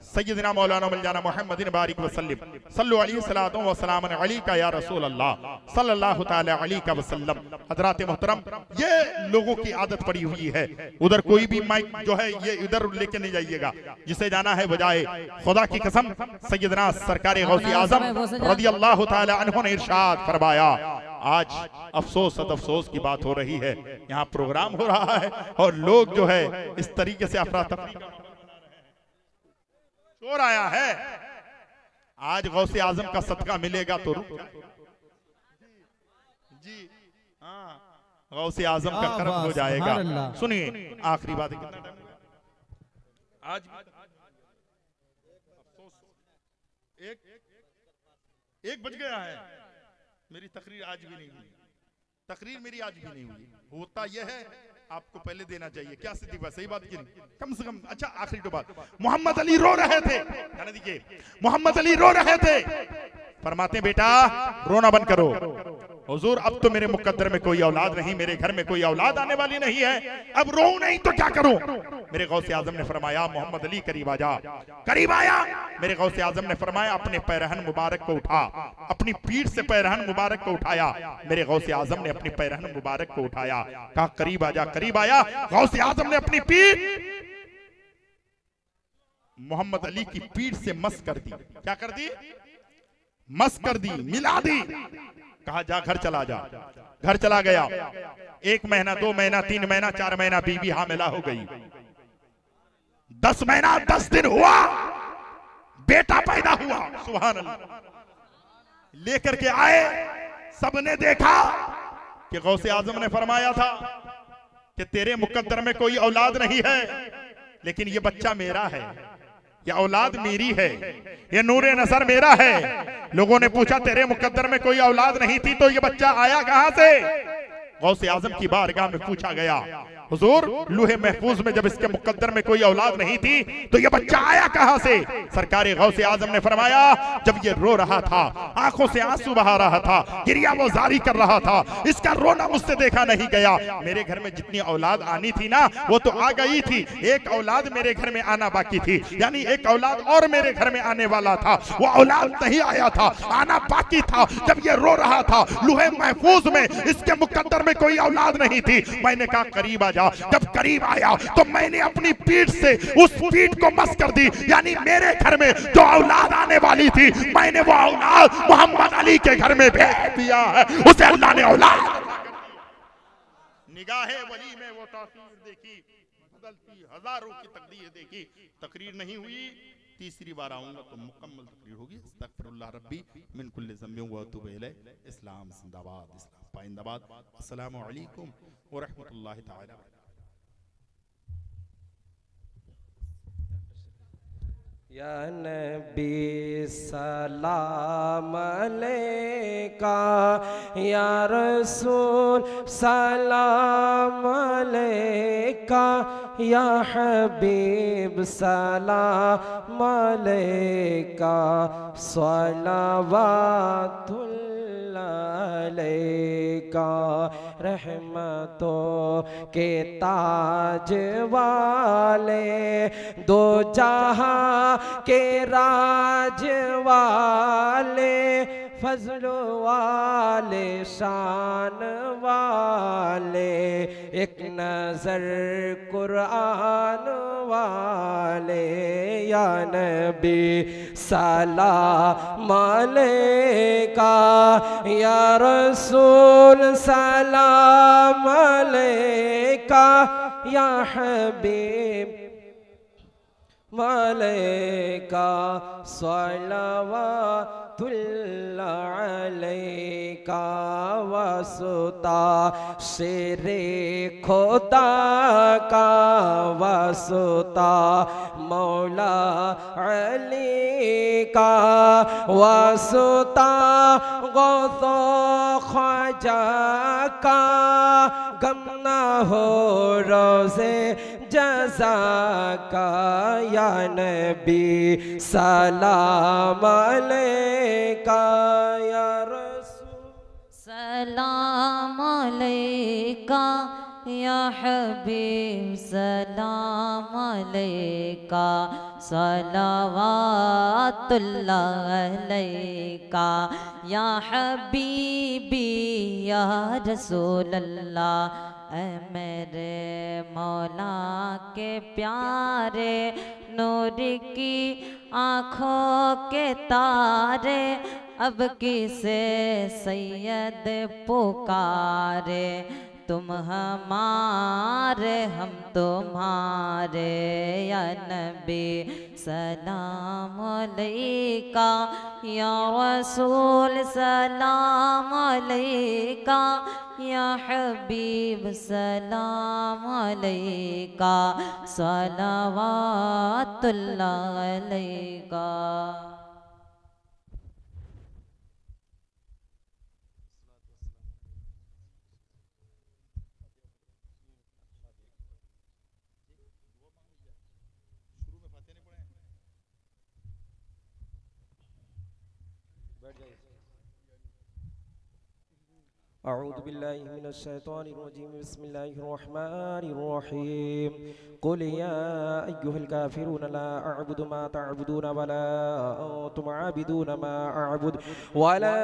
सय्यिदिना मौलाना मौलाना मुहम्मदिन बारिक वसल्लिम सल्लु अलैहि सलातो व सलामन अलैका या रसूल अल्लाह सल्लल्लाहु तआला अलैहि वसल्लम। हजरात मोहतरम, ये लोगों की आदत पड़ी हुई है, उधर कोई भी माइक जो है ये इधर लेके नहीं जाइएगा, जिसे जाना है बजाए। खुदा की कसम, सय्यदना सरकार गौसे आजम रदियल्लाहु तआला अन्हु ने इरशाद फरमाया, आज अफसोस अफसोस की बात हो रही है, यहाँ प्रोग्राम हो रहा है और लोग जो है इस तरीके से अफरा तफरी चोर आया है। आज गौसे आजम का सदका मिलेगा तो रुक जी, हाँ, गौसे आजम का करम हो जाएगा। सुनिए आखिरी बात, आज एक बज गया है, मेरी तकरीर आज भी नहीं हुई, तकरीर मेरी आज भी नहीं हुई। होता यह है, आपको पहले देना चाहिए। क्या सिद्धि बात, सही बात की नहीं, कम से कम। अच्छा आखिरी तो बात, मोहम्मद अली रो रहे थे, जाने दीजिए, मोहम्मद अली रो रहे थे, फरमाते बेटा रोना बंद करो। हुजूर अब तो मेरे मुकद्दर में कोई औलाद नहीं, मेरे घर में कोई औलाद आने वाली नहीं है, अब रो नहीं तो क्या करूं? मेरे गौसे आजम ने फरमाया, मोहम्मद अली करीब आ जा। करीब आया, मेरे गौसे आजम ने फरमाया, अपने पैरहन मुबारक को उठा। अपनी पीठ से पैरहन मुबारक को उठाया। मेरे गौसे आजम ने अपनी पैरहन मुबारक को उठाया, कहा करीब आ जा। करीब आया, गौसे आजम ने अपनी पीठ मोहम्मद अली की पीठ से मस कर दी। क्या कर दी? मस कर दी, मिला दी। कहा जा घर चला जा। घर चला गया। 1 महीना, 2 महीना, 3 महीना, 4 महीना, बीवी हामिला हो गई। 10 महीना 10 दिन हुआ, बेटा पैदा हुआ। सुभान अल्लाह। लेकर के आए, सबने देखा कि गौसे आजम ने फरमाया था कि तेरे मुकद्दर में कोई औलाद नहीं है, लेकिन ये बच्चा मेरा है, ये औलाद मेरी है, ये नूरे नजर मेरा है। लोगों ने पूछा तेरे मुकद्दर में कोई औलाद नहीं थी तो ये बच्चा आया कहां से? गौसे आजम की बारगाह में पूछा गया, हुजूर लूहे महफूज में जब इसके मुकद्दर में कोई औलाद नहीं थी तो ये बच्चा आया कहां से? सरकार गौसे आजम ने फरमाया, जब ये रो रहा था, आंखों से आंसू बहा रहा था, गिरिया वो जारी कर रहा था, इसका रोना मुझसे देखा नहीं गया। मेरे घर में जितनी औलाद आनी थी ना वो तो आ गई थी, एक औलाद मेरे घर में आना बाकी थी, यानी एक औलाद और मेरे घर में आने वाला था, वो औलाद नहीं आया था, आना बाकी था। जब ये रो रहा था, लूहे महफूज में इसके मुकद्दर में कोई औलाद नहीं थी। मैंने कहा करीब आ जा। जब करीब आया तो मैंने अपनी पीठ से उस पीठ को मस कर दी, यानी मेरे घर में जो औलाद आने वाली थी, मैंने वो औलाद मोहम्मद अली के घर में भेज दिया है। उसे अल्लाह ने औलाद, निगाहे वली में वो तासीर देखी, बदलती हजारों की तकदीर देखी। तकरीर नहीं हुई, तीसरी बार आऊंगा तो मुकम्मल तकरीर होगी। अस्तगफिरुल्लाह रब्बी मिन कुल्लि ज़ंबिन व अतूबु इलैह। इस्लाम जिंदाबाद, इस्लाम पाइंदाबाद। अस्सलामु अलैकुम व रहमतुल्लाहि तआला। या नबी सलाम अलैका, या रसूल सलाम अलैका, या हबीब सलाम अलैका, सलावतुल्लाह अलैका। रहमतों के ताज वाले, दो जहां के राज वाले, फजल वाले शान वाले, एक नजर कुरान वाले, या नबी सलाम अलैका, या रसूल सलाम अलैका, या हबीब मलैका, सलावतुल्लाह अलैका, वसुता शेरे खुदा का, वसुता मौला अली का, वसुता गौसो ख्वाजा का, गम ना हो रोज़े जज़ा का, या नबी सलाम अलैका, या रसूल सलाम अलैका, या हबीब सलाम अलैका, सलावतुल्लाह अलैका, या हबीबी या रसूल अल्लाह। ऐ मेरे मौला के प्यारे, नूर की आँखों के तारे, अब किसे सैयद पुकारे, तुम हमारे हम तुम्हारे, या नबी सलाम अलैका, या रसूल सलाम अलैका, या हबीब सलाम अलैका, सलावतुल्लाह अलैका। अऊज़ु बिल्लाहि मिनश शैतानिर रजीम, बिस्मिल्लाहिर रहमानिर रहीम। कुल या अय्युहल काफिरून ला अअबुदु मा तअबुदून वला अंतुम आबिदून मा अअबुद वला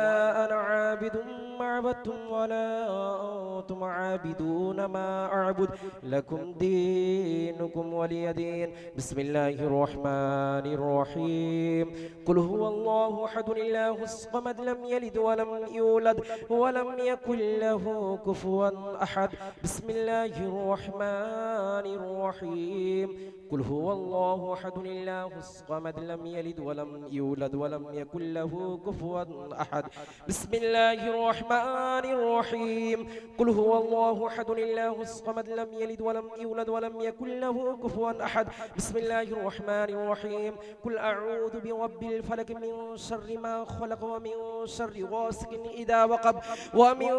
अना आबिदुम मा अबदतुम वला अंतुम आबिदून मा अअबुद लकुम दीनुकुम वलिय दीन। बिस्मिल्लाहिर रहमानिर रहीम। कुल हुवल्लाहु अहदुन अल्लाहुस समद लम यलिद वलम यूलद वलम यकुल लहू कुफुवन अहद। बिस्मिल्लाहिर रहमानिर रहीम। कुल हुवल्लाहु अहदुन अल्लाहुस समद लम यलिद वलम यूलद वलम यकुल लहू कुफुवन अहद। बिस्मिल्लाहिर रहमानिर रहीम। कुल हुवल्लाहु अहदुन अल्लाहुस समद लम यलिद वलम यूलद वलम यकुल लहू कुफुवन अहद। बिस्मिल्लाहिर रहमानिर रहीम। कुल अऊज़ु बिरब्बिल फलक मिन शर्रि मा खलक़ व मिन शर्रि गासिकिन इज़ा वक़ब व मिन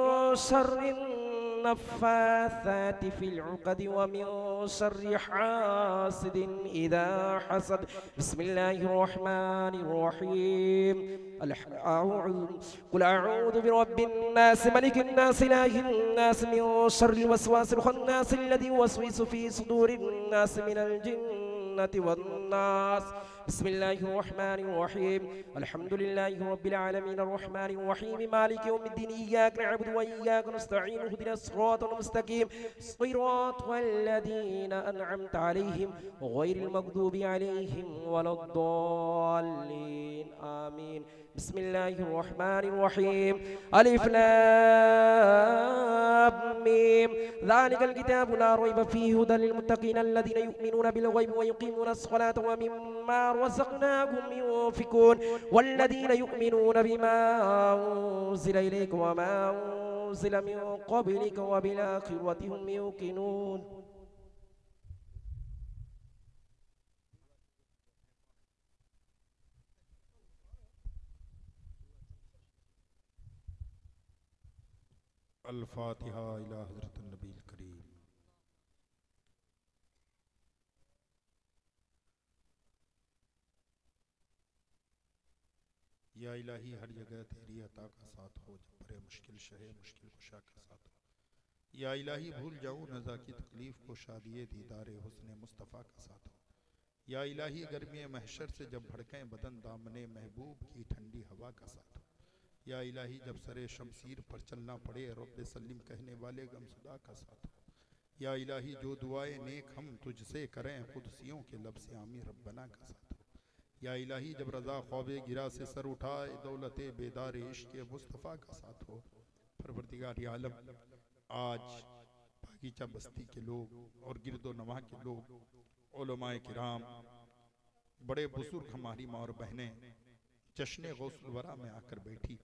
शर्रि नफ़्फ़ाथाति फ़िल उक़द व मिन शर्रि हासिदिन इज़ा हसद। बिस्मिल्लाहिर रहमानिर रहीम। कुल अऊज़ु बिरब्बिन नास मलिकिन नास इलाहिन नास मिन शर्रिल वस्वासिल खन्नास अल्लज़ी युवस्विसु फ़ी सुदूरिन नास मिनल जिन्नति वन नास। बिस्मिल्लाहिर रहमानिर रहीम। अल्हम्दुलिल्लाहि रब्बिल आलमीन अर्रहमानिर रहीम मालिकि यौमिद्दीन इय्याका नअबुदु व इय्याका नस्तईन इहदिनास सिरातल मुस्तकीम सिरातल लज़ीना अनअमता अलैहिम गैरिल मग़दूबि अलैहिम वलद्दाल्लीन आमीन। बिस्मिल्लाहिर रहमानिर रहीम। अलिफ लाम मीम ज़ालिकल किताबु ला रैब फ़ीहि हुदल लिल मुत्तक़ीन अल्लज़ीना युमिनूना बिल गैबि व युक़ीमूनस सलाता व मिम्मा रज़क़नाहुम युनफ़िक़ून वल्लज़ीना युमिनूना बिमा उन्ज़िला इलैका व मा उन्ज़िला मिन क़ब्लिका व बिल आखिरति हुम युक़िनून। अल-फातिहा इला हज़रत नबील करीम। या इलाही हर जगह तेरी अता का साथ हो, जब बड़े मुश्किल शहे मुश्किल कुशा का साथ हो। या इलाही भूल जाऊँ नज़ा की तकलीफ़ को, शादिये दीदारे हुस्ने मुस्तफ़ा का साथ हो। या इलाही गर्मी महशर से जब भड़कें बदन, दामने महबूब की ठंडी हवा का साथ हो। या इलाही जब सरे शमशीर पर चलना पड़े, रब्बे सल्लिम कहने वाले गमसुदा का साथ हो। या इलाही जो दुआएं नेक हम तुझसे करें, कुदसियों के लब से आमीन रब्बना का साथ हो। या इलाही जब रज़ा ख्वाबे गिरा से सर उठाए, दौलते बेदार इश्क़ मुस्तफ़ा का साथ हो। परवरदिगार आलम, आज बागीचा बस्ती के लोग और गिरदो नवा के लोग, उलमाए किराम, बड़े बुजुर्ग, हमारी माँ और बहनें जश्न गौसुल वरा में आकर बैठी।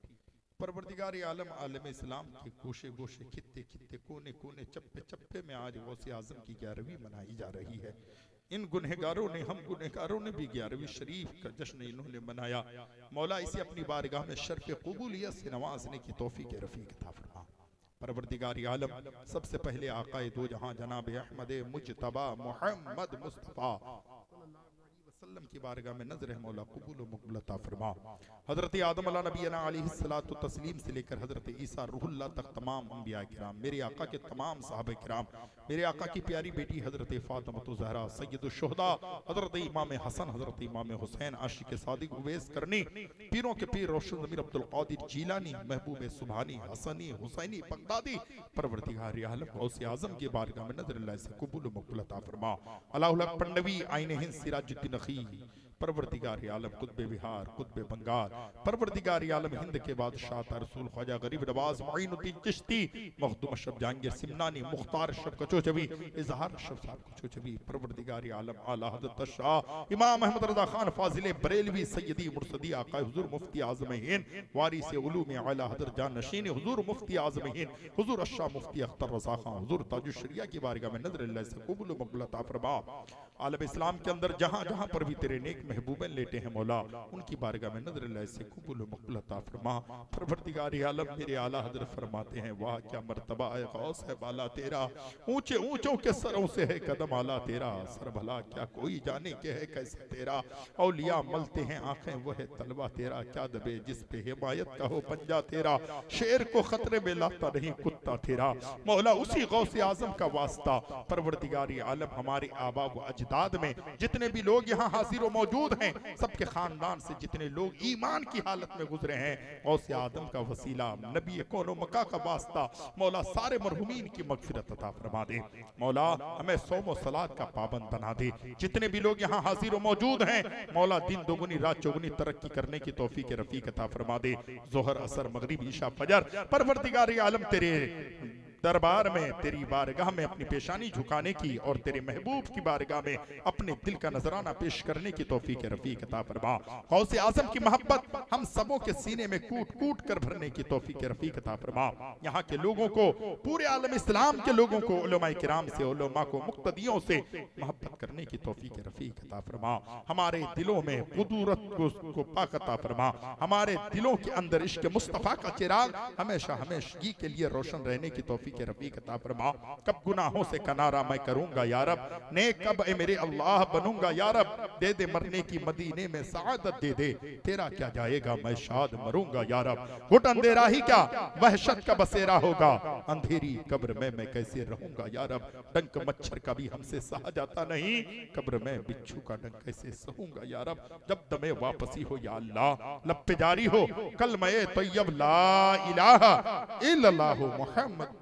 परवरदिगार आलम, आलम इस्लाम के गोशे गोशे, खित्ते खित्ते, कोने कोने, चप्पे चप्पे में आज गौसे आजम की 11वीं मनाई जा रही है। इन गुनहगारों ने, हम गुनहगारों ने भी 11वीं शरीफ का जश्न इन्होंने मनाया। मौला इसे अपनी बारगाह में शर्फ कबूलियत से नवाजने की तौफीक रफ़ीक अता फरमा। परवरदिगार आलम, सबसे पहले आकाए दो जहां जनाब अहमद मुजतबा मोहम्मद मुस्तफ़ा वसल्लम की बारगाह में नजर है मौला कबूल व मकबूल अता फरमा। हजरत आदम नबीना अलैहिस्सलातु तस्लीम से लेकर हजरत ईसा रूहुल्लाह तक तमाम अंबिया किराम, मेरे आका के तमाम साहबे किराम, मेरे आका की प्यारी बेटी हजरत फातिमा ज़हरा, सय्यदुश शुहदा हजरत इमाम हसन, हजरत इमाम हुसैन, आशिक सादिक उवैस करनी, पीरों के पीर रोशन ज़मीर अब्दुल कादिर जीलानी, महबूब सुभानी, हसनी, हुसैनी, बगदादी, परवरदिगार आलम गौसे आजम की बारगाह में नजर अल्लाह से कबूल व मकबूल अता फरमा। अल्लाहुल हक पन्नवी, आईने हिंद, सिराजुद्दीन नखी, परवरदिगार आलम कुतुब बिहार, कुतुब बंगाल, परवरदिगार आलम हिंद के बादशाह रसूल ख्वाजा गरीब नवाज मोइनुद्दीन चिश्ती, मखदूम अशरफ जहांगीर सिमनानी, मुख्तार अशरफ कचोचबी, इजहार अशरफ साहब कचोचबी, परवरदिगार आलम आला हज़रत शाह इमाम अहमद रज़ा खान फाजिल बरेलवी, सय्यदी मुर्तदी आका हुजूर मुफ्ती आज़म हिंद, वारिस उलूम आला हज़रत जान नशीन हुजूर मुफ्ती आज़म हिंद, हुजूर अशा मुफ्ती अख्तर रज़ा खान, हुजूर ताजुश शरिया की बारगाह में नजर अल्लाह से कबूल व मकबूल अता फरमा। आलम इस्लाम के अंदर जहां जहां पर भी तेरे नेक महबूबे लेटे हैं मौला, उनकी बारगाह में नजर अल्लाह से कबूल व मकबूल अता फरमा। परवरदिगार आलम, मेरे आला हज़रत फरमाते हैं, वाह क्या मर्तबा है गौस है बाला तेरा, ऊंचे ऊंचों के सरों से है कदम आला तेरा, सर भला क्या कोई जाने के है कैसे तेरा, औलिया मलते हैं आंखें वो है तलवा तेरा, क्या दबे जिस पे हिमायत का हो पंजा तेरा, शेर को खतरे में लाता नहीं कुत्ता तेरा। मौला उसी गौसे आजम का वास्ता, परवरदिगार आलम, हमारे आबा व अजदाद में जितने भी लोग यहाँ हाजिर मौजूद हैं, सबके खानदान से जितने लोग ईमान की हालत में गुजरे हैं, गौसे आदम का वसीला, नबी कोनो मक्का का वास्ता, मौला सारे मरहुमीन की मगफिरत अता फरमा दे। मौला हमें सौम व सलात का पाबंद बना दे। जितने भी लोग यहाँ हाजिर मौजूद हैं, मौला दिन दोगुनी रात चौगुनी तरक्की करने की तौफीक रफीक अता फरमा दे। जोहर असर मगरिब ईशा फजर, परवरदिगार आलम तेरे दरबार में, तेरी बारगाह में अपनी पेशानी झुकाने की और तेरे महबूब की बारगाह में अपने दिल का नजराना पेश करने की तौफीक रफीक अता फरमा। गौसे आजम की मोहब्बत हम सबों के सीने में कूट कूट कर भरने की तौफीक रफीक अता फरमा। यहाँ के लोगों को, पूरे आलम इस्लाम के लोगों को, उलमाए किराम से, उलमा को, मुक्तदियों से मोहब्बत करने की तौफीक रफीक अता फरमा। हमारे दिलों में कुदरत को पाक अता फरमा। हमारे दिलों के अंदर इश्क मुस्तफा का चिराग हमेशा हमेशगी के लिए रोशन रहने की तौफीक के रफीक अता फरमा। कब गुनाहों से किनारा मैं करूंगा या रब, नेक कब ए मेरे अल्लाह बनूंगा या रब, दे दे मरने की मदीने में सआदत दे दे, तेरा क्या जाएगा मैं शाद मरूंगा या रब। घुट अंधेरा ही क्या वहशत का बसेरा होगा, अंधेरी कब्र में मैं कैसे रहूंगा या रब। डंक मच्छर का भी हमसे सहा जाता नहीं, कब्र में बिच्छू का डंक कैसे सहूंगा या रब। जब दमे वापसी हो या अल्लाह, लब पे जारी हो कलमे तैयब ला इलाहा इल्लल्लाहु मुहम्मद